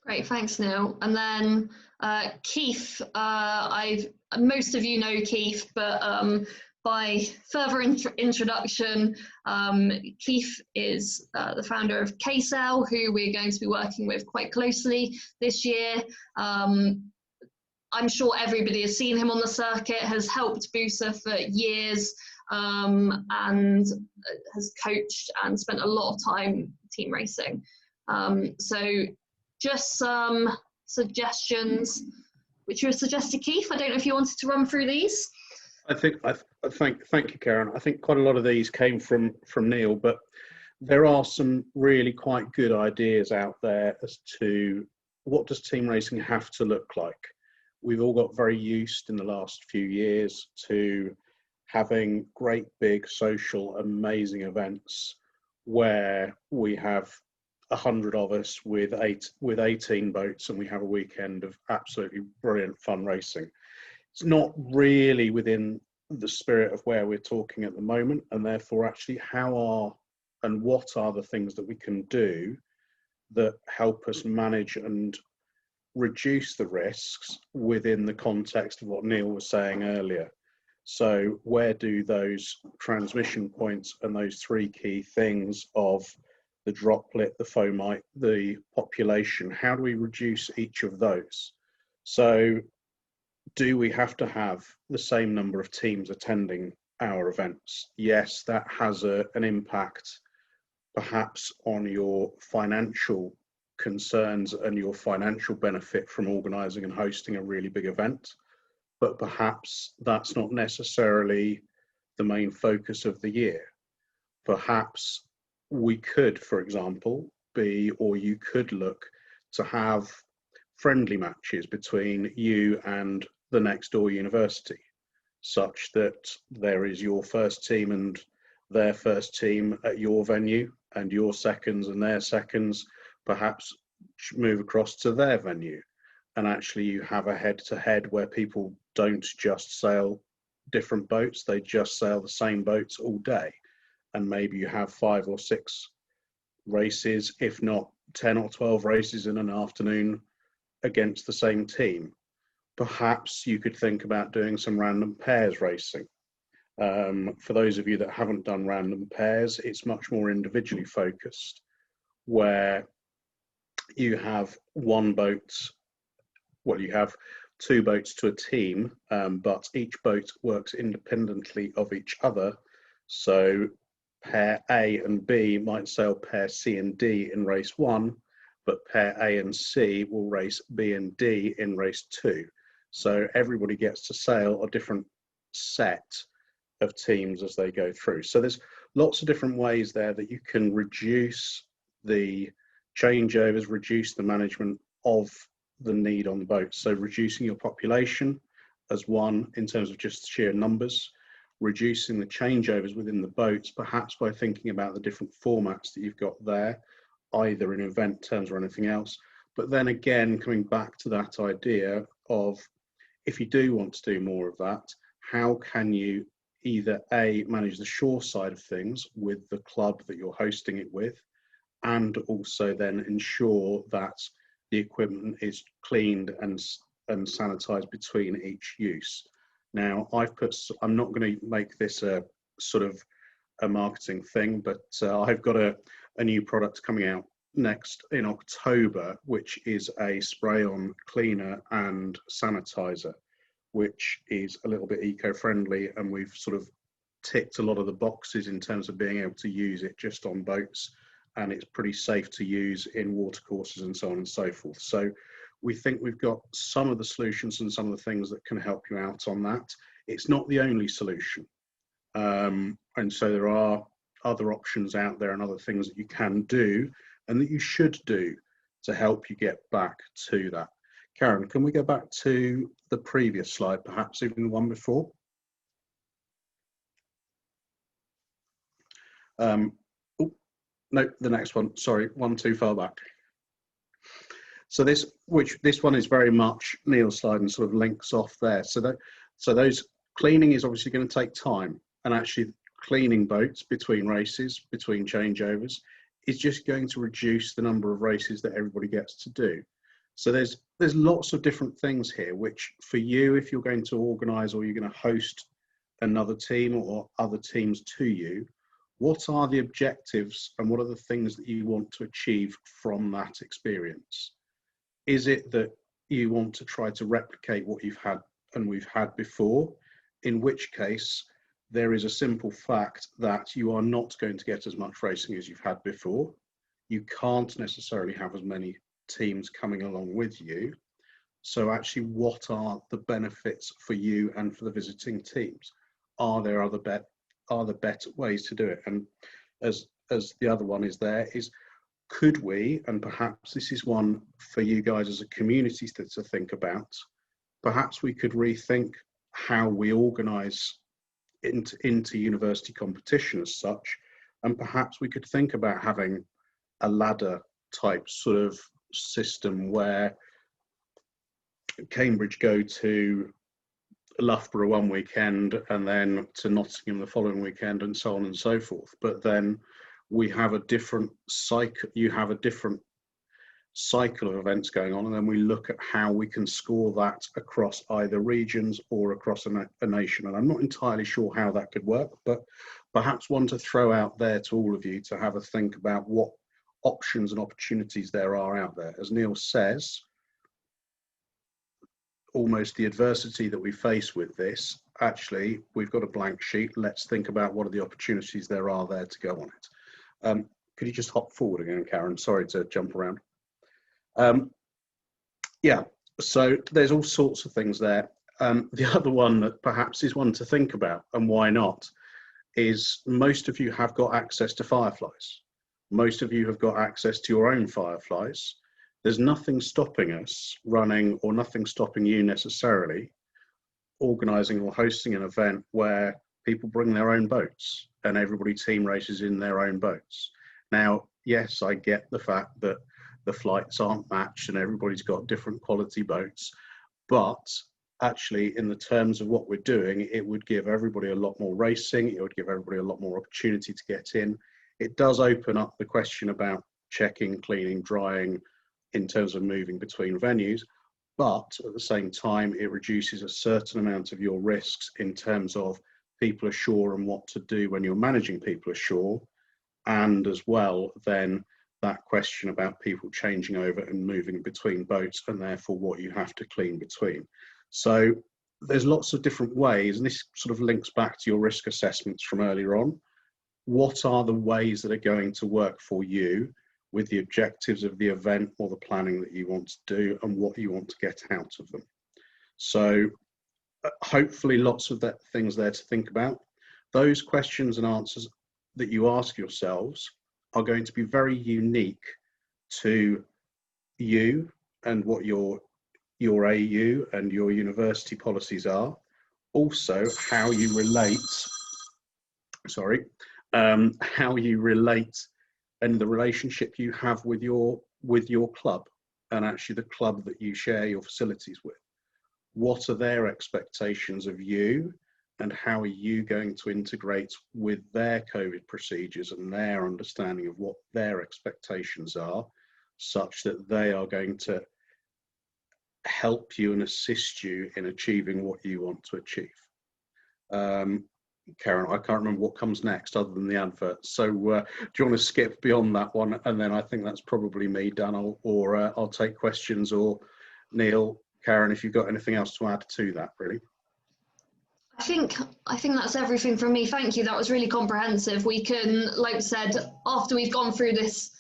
Great, thanks, Neil. And then Keith, most of you know Keith, but by further introduction, Keith is the founder of KSAIL, who we're going to be working with quite closely this year. I'm sure everybody has seen him on the circuit, has helped BUSA for years, and has coached and spent a lot of time team racing. So just some suggestions which you suggested, Keith. I don't know if you wanted to run through these. Thank you, Karen. I think quite a lot of these came from Neil, but there are some really quite good ideas out there as to what does team racing have to look like. We've all got very used in the last few years to having great big social amazing events where we have 100 of us with 18 boats, and we have a weekend of absolutely brilliant fun racing. It's not really within the spirit of where we're talking at the moment, and therefore actually what are the things that we can do that help us manage and reduce the risks within the context of what Neil was saying earlier. So where do those transmission points and those 3 key things of the droplet, the fomite, the population, how do we reduce each of those? So do we have to have the same number of teams attending our events? Yes, that has an impact perhaps on your financial concerns and your financial benefit from organising and hosting a really big event, but perhaps that's not necessarily the main focus of the year. Perhaps we could, for example, you could look to have friendly matches between you and the next door university, such that there is your first team and their first team at your venue, and your seconds and their seconds perhaps move across to their venue, and actually you have a head-to-head where people don't just sail different boats, they just sail the same boats all day, and maybe you have 5 or 6 races, if not 10 or 12 races in an afternoon against the same team. Perhaps you could think about doing some random pairs racing. For those of you that haven't done random pairs, it's much more individually focused, where you have one boat, well, you have 2 boats to a team, but each boat works independently of each other. So pair A and B might sail pair C and D in race 1, but pair A and C will race B and D in race 2. So everybody gets to sail a different set of teams as they go through. So there's lots of different ways there that you can reduce the changeovers, reduce the management of the need on the boat. So reducing your population as one in terms of just sheer numbers, reducing the changeovers within the boats, perhaps by thinking about the different formats that you've got there, either in event terms or anything else. But then again, coming back to that idea of, if you do want to do more of that, how can you either A, manage the shore side of things with the club that you're hosting it with, and also then ensure that the equipment is cleaned and sanitized between each use. Now, I'm not going to make this a sort of a marketing thing, but I've got a new product coming out next in October, which is a spray-on cleaner and sanitizer, which is a little bit eco-friendly, and we've sort of ticked a lot of the boxes in terms of being able to use it just on boats, and it's pretty safe to use in watercourses and so on and so forth. So we think we've got some of the solutions and some of the things that can help you out on that. It's not the only solution, and so there are other options out there and other things that you can do and that you should do to help you get back to that. Karen, can we go back to the previous slide, perhaps even the one before? Oh, no, the next one, sorry, one too far back. So this one is very much Neil's slide and sort of links off there. So those cleaning is obviously going to take time, and actually cleaning boats between races, between changeovers, is just going to reduce the number of races that everybody gets to do. So there's lots of different things here, which for you, if you're going to organise or you're going to host another team or other teams to you, what are the objectives and what are the things that you want to achieve from that experience? Is it that you want to try to replicate what you've had and we've had before, in which case there is a simple fact that you are not going to get as much racing as you've had before. You can't necessarily have as many teams coming along with you. So actually, what are the benefits for you and for the visiting teams? Are there other better ways to do it? And as the other one is there, is could we, and perhaps this is one for you guys as a community to think about, perhaps we could rethink how we organise into university competition as such, and perhaps we could think about having a ladder type sort of system where Cambridge go to Loughborough one weekend and then to Nottingham the following weekend and so on and so forth. But then we have a different cycle, you have a different cycle of events going on, and then we look at how we can score that across either regions or across a nation. And I'm not entirely sure how that could work, but perhaps one to throw out there to all of you to have a think about what options and opportunities there are out there. As Neil says, almost the adversity that we face with this, actually, we've got a blank sheet. Let's think about what are the opportunities there are there to go on it. Could you just hop forward again, Karen? Sorry to jump around. Yeah, so there's all sorts of things there. The other one that perhaps is one to think about, and why not, is most of you have got access to Fireflies. Most of you have got access to your own Fireflies. There's nothing stopping us running, or nothing stopping you necessarily organising or hosting an event where people bring their own boats and everybody team races in their own boats. Now, yes, I get the fact that the flights aren't matched and everybody's got different quality boats, but actually in the terms of what we're doing, it would give everybody a lot more racing, it would give everybody a lot more opportunity to get in. It does open up the question about checking, cleaning, drying in terms of moving between venues, but at the same time, it reduces a certain amount of your risks in terms of people ashore and what to do when you're managing people ashore, and as well then that question about people changing over and moving between boats and therefore what you have to clean between. So there's lots of different ways, and this sort of links back to your risk assessments from earlier on. What are the ways that are going to work for you with the objectives of the event or the planning that you want to do and what you want to get out of them? So hopefully lots of things there to think about. those questions and answers that you ask yourselves are going to be very unique to you and what your AU and your university policies are. Also, how you relate, how you relate and the relationship you have with your club, and actually the club that you share your facilities with. What are their expectations of you, and how are you going to integrate with their COVID procedures and their understanding of what their expectations are, such that they are going to help you and assist you in achieving what you want to achieve. Karen, I can't remember what comes next other than the advert. So do you want to skip beyond that one? And then I think that's probably me done, or I'll take questions, or Neil, Karen, if you've got anything else to add to that, really. I think that's everything from me. Thank you. That was really comprehensive. We can, like I said, after we've gone through this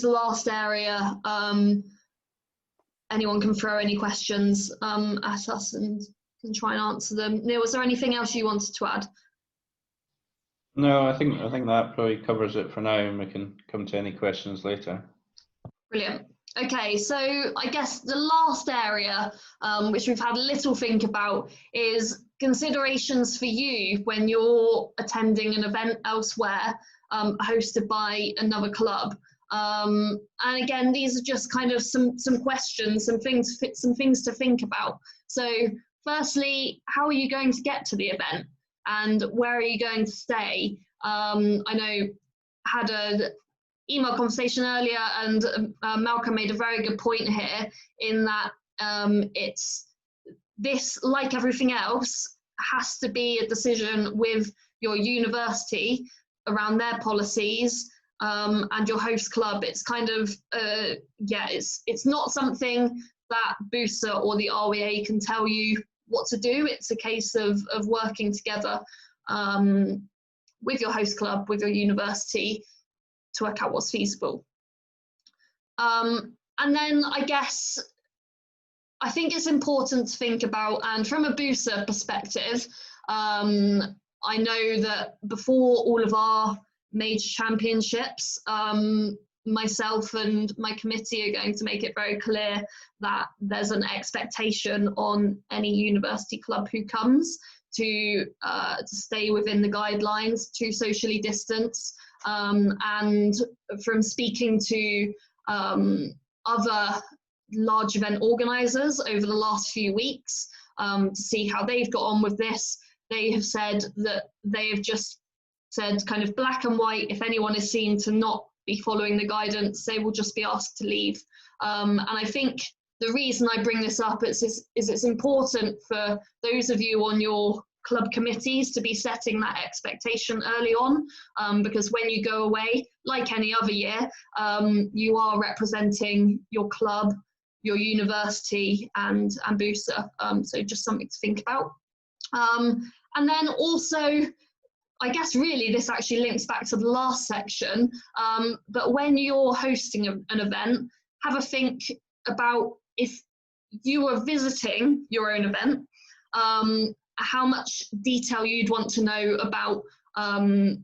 last area, anyone can throw any questions at us and can try and answer them. Neil, was there anything else you wanted to add? No, I think that probably covers it for now, and we can come to any questions later. Brilliant. Okay, so I guess the last area, which we've had a little think about, is considerations for you when you're attending an event elsewhere hosted by another club. And again, these are just kind of some questions, some things to think about. So firstly, how are you going to get to the event, and where are you going to stay? I know had an email conversation earlier, and Malcolm made a very good point here in that it's this, like everything else, has to be a decision with your university around their policies and your host club. It's kind of it's not something that BUSA or the RYA can tell you what to do. It's a case of working together with your host club, with your university, to work out what's feasible. And then I guess I think it's important to think about, and from a BUSA perspective, I know that before all of our major championships, myself and my committee are going to make it very clear that there's an expectation on any university club who comes to stay within the guidelines, to socially distance. And from speaking to other large event organisers over the last few weeks to see how they've got on with this, they have said that they have just said kind of black and white, if anyone is seen to not be following the guidance, they will just be asked to leave. And I think the reason I bring this up is it's important for those of you on your club committees to be setting that expectation early on, because when you go away, like any other year, you are representing your club, your university, and BUSA. So just something to think about. And then also, I guess really this actually links back to the last section, but when you're hosting an event, have a think about, if you are visiting your own event, how much detail you'd want to know about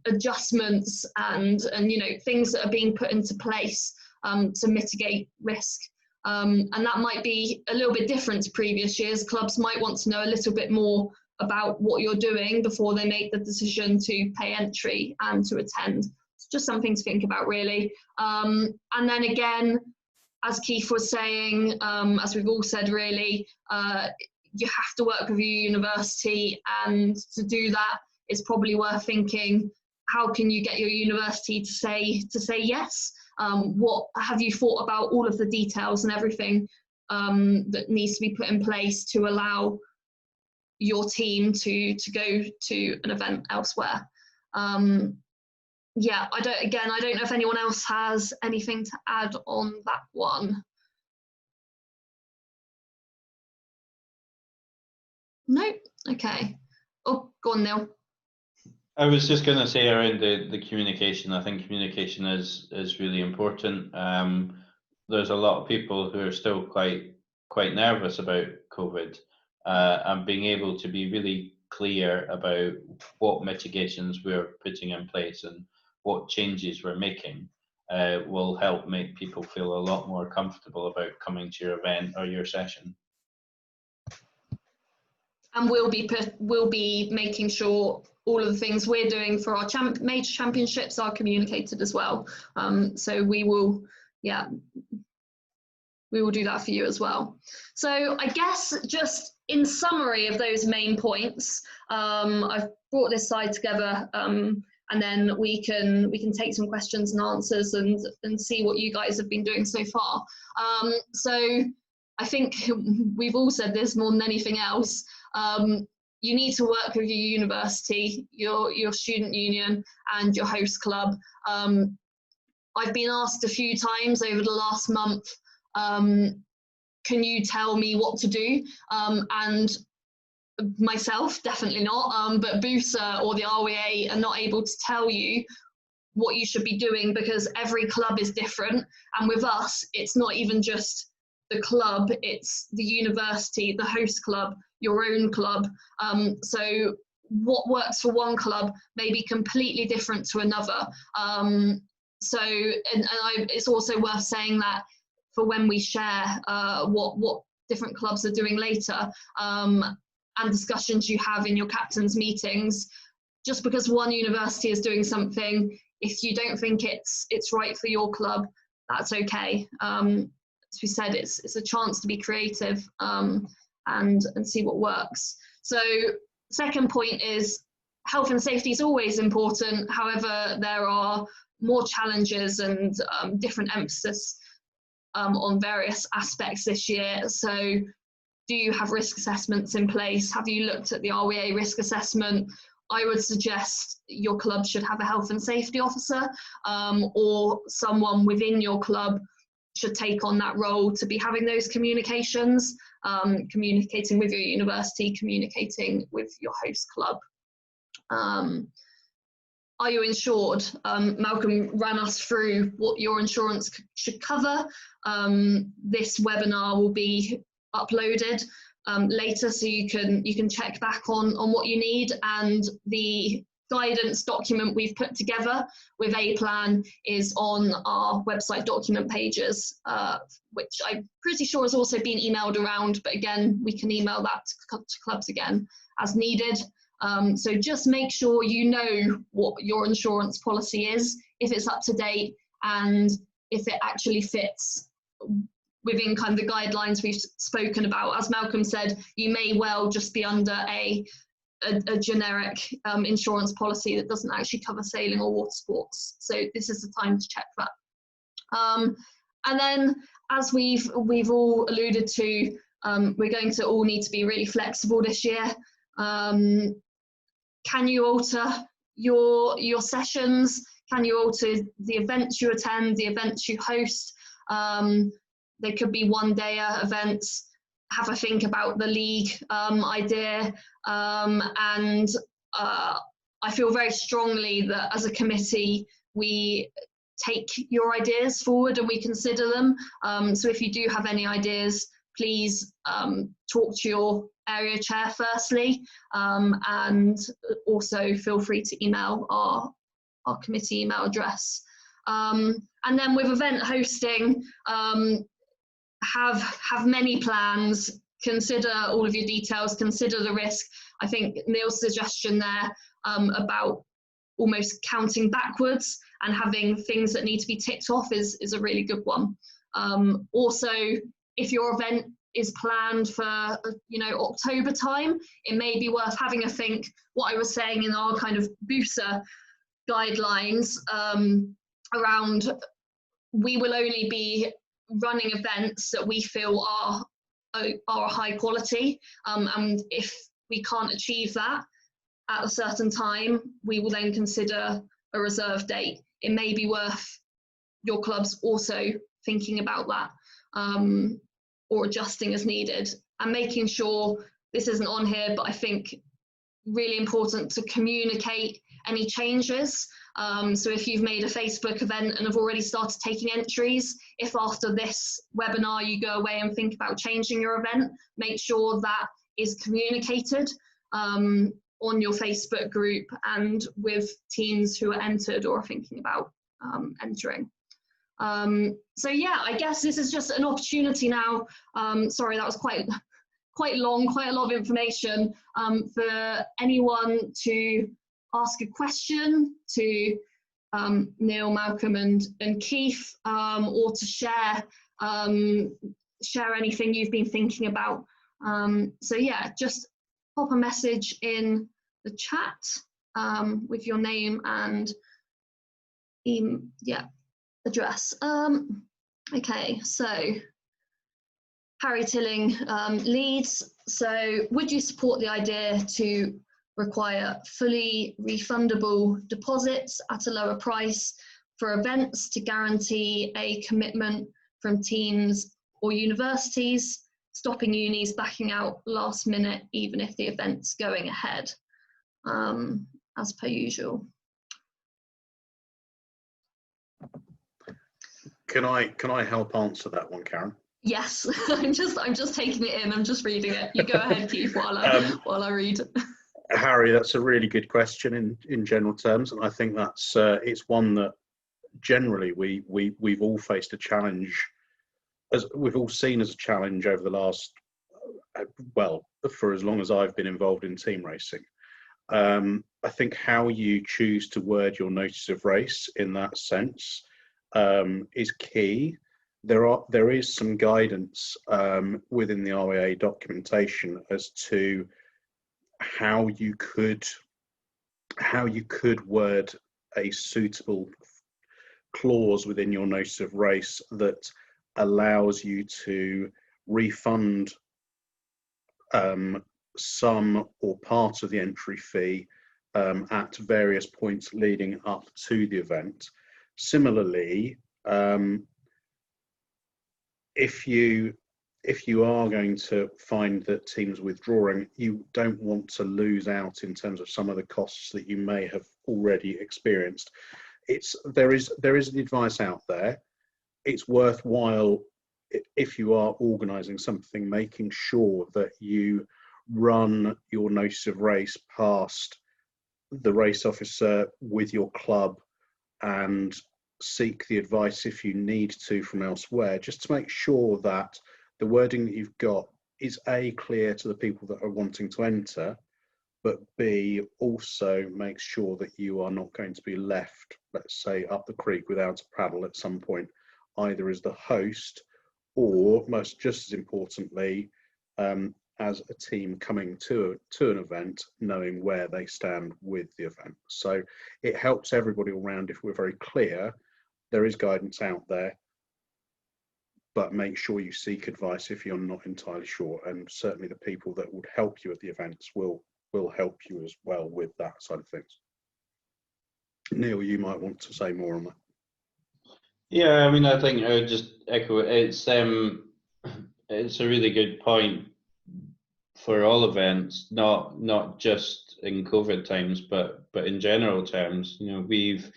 adjustments and things that are being put into place to mitigate risk. And that might be a little bit different to previous years. Clubs might want to know a little bit more about what you're doing before they make the decision to pay entry and to attend. It's just something to think about, really. And then again, as Keith was saying, as we've all said, really, you have to work with your university, and to do that, it's probably worth thinking, how can you get your university to say yes? What have you thought about all of the details and everything that needs to be put in place to allow your team to go to an event elsewhere? Yeah, I don't know if anyone else has anything to add on that one. No? Okay. Oh, go on, Neil. I was just going to say around the communication. I think communication is really important. There's a lot of people who are still quite nervous about COVID, and being able to be really clear about what mitigations we're putting in place and what changes we're making will help make people feel a lot more comfortable about coming to your event or your session. And we'll be making sure all of the things we're doing for our major championships are communicated as well. So we will do that for you as well. So I guess just in summary of those main points, I've brought this slide together, and then we can take some questions and answers and see what you guys have been doing so far. So I think we've all said this more than anything else. You need to work with your university, your student union, and your host club. I've been asked a few times over the last month, can you tell me what to do? And myself, definitely not, but BUSA or the RYA are not able to tell you what you should be doing, because every club is different. And with us, it's not even just the club, it's the university, the host club, your own club. So what works for one club may be completely different to another. It's also worth saying that for when we share what different clubs are doing later, and discussions you have in your captains' meetings, just because one university is doing something, if you don't think it's right for your club, that's okay. As we said, it's a chance to be creative and see what works. So second point is health and safety is always important. However, there are more challenges and different emphasis on various aspects this year. So do you have risk assessments in place? Have you looked at the RYA risk assessment? I would suggest your club should have a health and safety officer, or someone within your club should take on that role to be having those communications, communicating with your university, communicating with your host club. Are you insured? Malcolm ran us through what your insurance should cover. This webinar will be uploaded later, so you can check back on what you need, and the guidance document we've put together with A Plan is on our website document pages, which I'm pretty sure has also been emailed around, but again, we can email that to clubs again as needed. So just make sure you know what your insurance policy is, if it's up to date, and if it actually fits within kind of the guidelines we've spoken about. As Malcolm said, you may well just be under a generic insurance policy that doesn't actually cover sailing or water sports. So this is the time to check that. And then, as we've all alluded to, we're going to all need to be really flexible this year. Can you alter your sessions? Can you alter the events you attend, the events you host? They could be one-day events. Have a think about the league idea. And I feel very strongly that as a committee, we take your ideas forward and we consider them. So if you do have any ideas, please talk to your area chair firstly, and also feel free to email our committee email address. And then with event hosting, have many plans, consider all of your details, consider the risk. I think Neil's suggestion there about almost counting backwards and having things that need to be ticked off is a really good one. Also, if your event is planned for October time, it may be worth having a think. What I was saying in our kind of BUSA guidelines around, we will only be running events that we feel are high quality, and if we can't achieve that at a certain time, we will then consider a reserve date. It may be worth your clubs also thinking about that, or adjusting as needed, and making sure, this isn't on here, but I think really important to communicate any changes. So if you've made a Facebook event and have already started taking entries, if after this webinar you go away and think about changing your event, make sure that is communicated on your Facebook group and with teams who are entered or are thinking about entering. So yeah, I guess this is just an opportunity now. Sorry, that was quite long, quite a lot of information, for anyone to ask a question to Neil, Malcolm and Keith, or to share anything you've been thinking about. So yeah, just pop a message in the chat with your name and address. Okay, so Harry Tilling leads. So would you support the idea to require fully refundable deposits at a lower price for events to guarantee a commitment from teams or universities, stopping unis backing out last minute even if the event's going ahead, as per usual? Can I help answer that one, Karen? Yes, I'm just taking it in. I'm just reading it. You go ahead, Keith, while I read. Harry, that's a really good question in general terms, and I think that's it's one that generally we've all faced a challenge, as we've all seen as a challenge over the last, well, for as long as I've been involved in team racing. I think how you choose to word your notice of race in that sense is key. There is some guidance within the RYA documentation as to how you could word a suitable clause within your notice of race that allows you to refund some or part of the entry fee at various points leading up to the event. Similarly, if you are going to find that teams are withdrawing, you don't want to lose out in terms of some of the costs that you may have already experienced. There is the advice out there. It's worthwhile, if you are organising something, making sure that you run your notice of race past the race officer with your club and seek the advice if you need to from elsewhere, just to make sure that the wording that you've got is A, clear to the people that are wanting to enter, but B, also makes sure that you are not going to be left, let's say, up the creek without a paddle at some point, either as the host or, just as importantly, as a team coming to an event, knowing where they stand with the event. So it helps everybody all round if we're very clear. There is guidance out there, but make sure you seek advice if you're not entirely sure, and certainly the people that would help you at the events will help you as well with that side of things. Neil, you might want to say more on that. Yeah, I mean, I think I would just echo it. It's a really good point for all events, not just in COVID times, but in general terms. You know, we've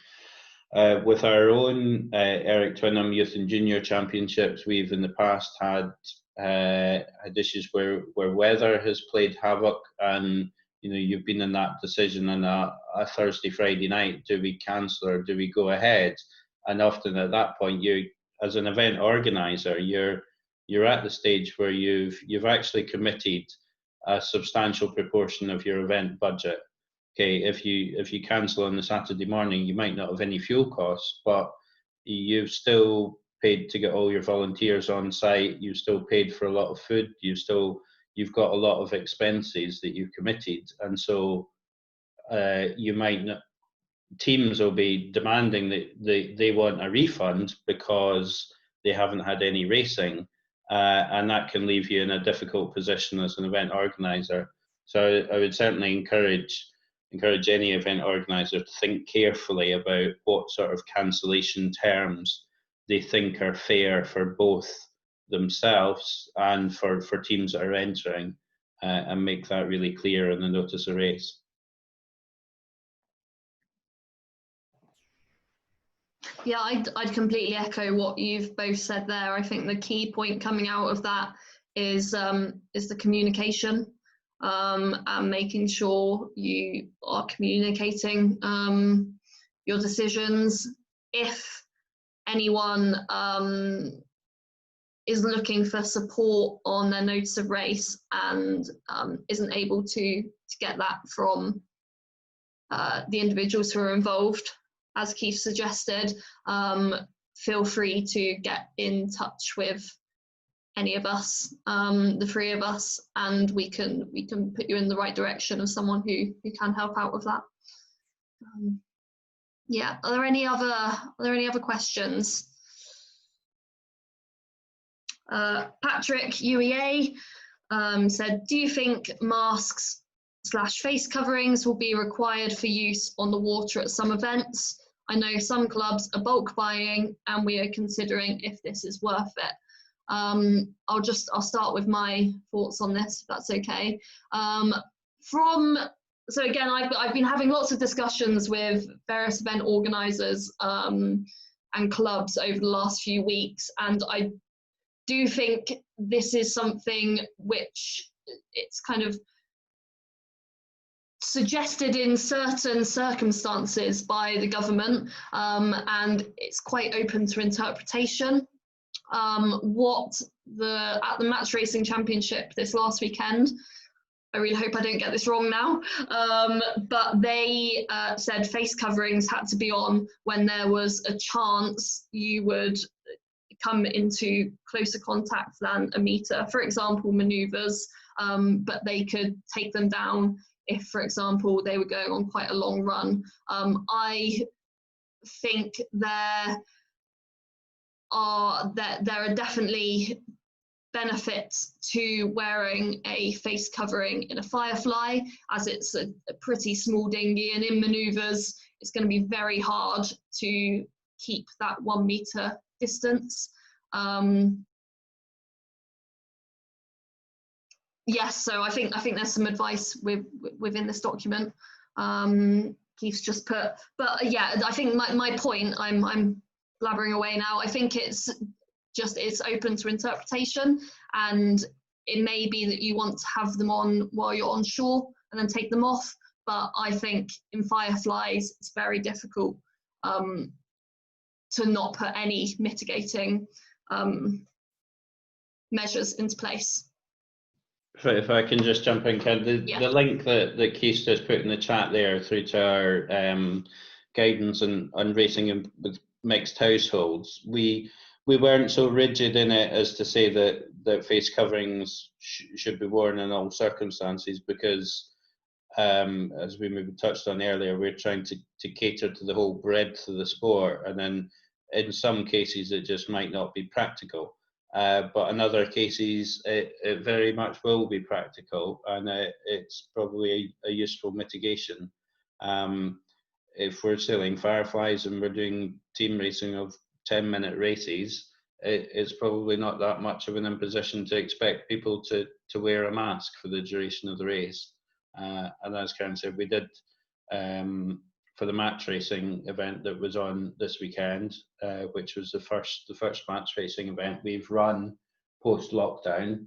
with our own Eric Twynham Youth and Junior Championships, we've in the past had issues where weather has played havoc, and you know, you've been in that decision on a Thursday, Friday night, do we cancel or do we go ahead? And often at that point, you, as an event organizer, you're at the stage where you've actually committed a substantial proportion of your event budget. Okay, if you cancel on the Saturday morning, you might not have any fuel costs, but you've still paid to get all your volunteers on site. You've still paid for a lot of food. You've got a lot of expenses that you've committed, and so you might not. Teams will be demanding that they want a refund because they haven't had any racing, and that can leave you in a difficult position as an event organizer. So I would certainly encourage any event organizer to think carefully about what sort of cancellation terms they think are fair for both themselves and for teams that are entering, and make that really clear in the notice of race. Yeah, I'd completely echo what you've both said there. I think the key point coming out of that is the communication. and making sure you are communicating your decisions. If anyone is looking for support on their notice of race and isn't able to get that from the individuals who are involved, as Keith suggested, feel free to get in touch with any of us, the three of us, and we can put you in the right direction of someone who can help out with that. Yeah, are there any other questions? Patrick, UEA, said, do you think masks / face coverings will be required for use on the water at some events? I know some clubs are bulk buying and we are considering if this is worth it. I'll start with my thoughts on this, if that's okay. So again, I've been having lots of discussions with various event organisers and clubs over the last few weeks, and I do think this is something which it's kind of suggested in certain circumstances by the government, and it's quite open to interpretation. At the Match Racing Championship this last weekend, I really hope I don't get this wrong now, but they said face coverings had to be on when there was a chance you would come into closer contact than a metre, for example manoeuvres, but they could take them down if, for example, they were going on quite a long run. I think there are definitely benefits to wearing a face covering in a Firefly, as it's a pretty small dinghy, and in manoeuvres it's going to be very hard to keep that 1 metre distance. Yes, so I think there's some advice within this document. Keith's just put, but yeah, I think my point, I'm blabbering away now. I think it's open to interpretation, and it may be that you want to have them on while you're on shore and then take them off. But I think in Fireflies, it's very difficult to not put any mitigating measures into place. If I can just jump in, Ken, the link that Keith has put in the chat there through to our guidance on racing with mixed households, we weren't so rigid in it as to say that face coverings should be worn in all circumstances, because as we maybe touched on earlier, we're trying to cater to the whole breadth of the sport, and then in some cases it just might not be practical. But in other cases, it very much will be practical, and it's probably a useful mitigation. If we're sailing Fireflies and we're doing team racing of 10-minute races, it's probably not that much of an imposition to expect people to wear a mask for the duration of the race. And as Karen said, we did for the match racing event that was on this weekend, which was the first match racing event we've run post lockdown.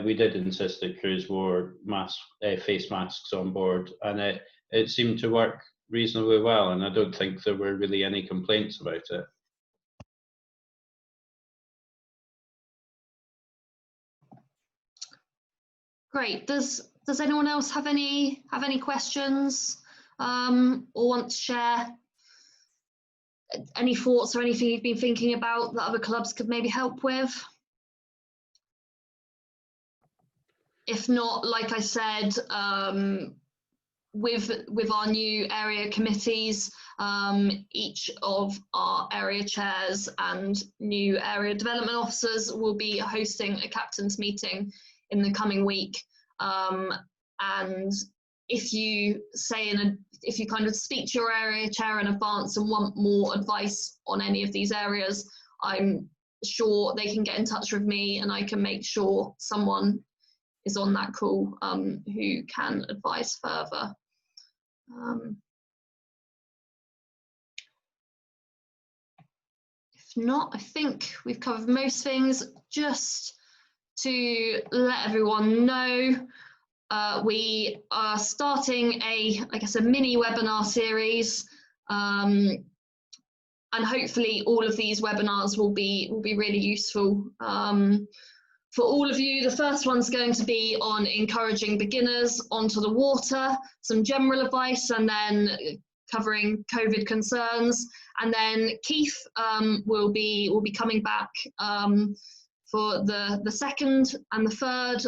We did insist that crews wore face masks on board, and it seemed to work reasonably well, and I don't think there were really any complaints about it. Great. Does anyone else have any questions or want to share any thoughts or anything you've been thinking about that other clubs could maybe help with? If not, like I said, with our new area committees, each of our area chairs and new area development officers will be hosting a captain's meeting in the coming week. And if you if you kind of speak to your area chair in advance and want more advice on any of these areas, I'm sure they can get in touch with me, and I can make sure someone is on that call who can advise further. If not, I think we've covered most things. Just to let everyone know, we are starting I guess, a mini webinar series, and hopefully all of these webinars will be really useful for all of you. The first one's going to be on encouraging beginners onto the water, some general advice, and then covering COVID concerns. And then Keith will be coming back for the second and the third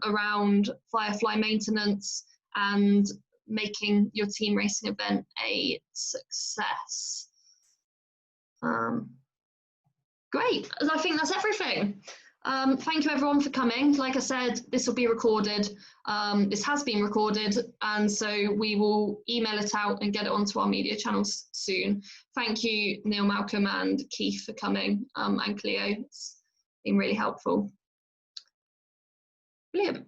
around firefly maintenance and making your team racing event a success. Great, I think that's everything. Thank you everyone for coming. Like I said, this will be recorded. This has been recorded, and so we will email it out and get it onto our media channels soon. Thank you, Neil, Malcolm and Keith for coming, and Cleo. It's been really helpful. Brilliant.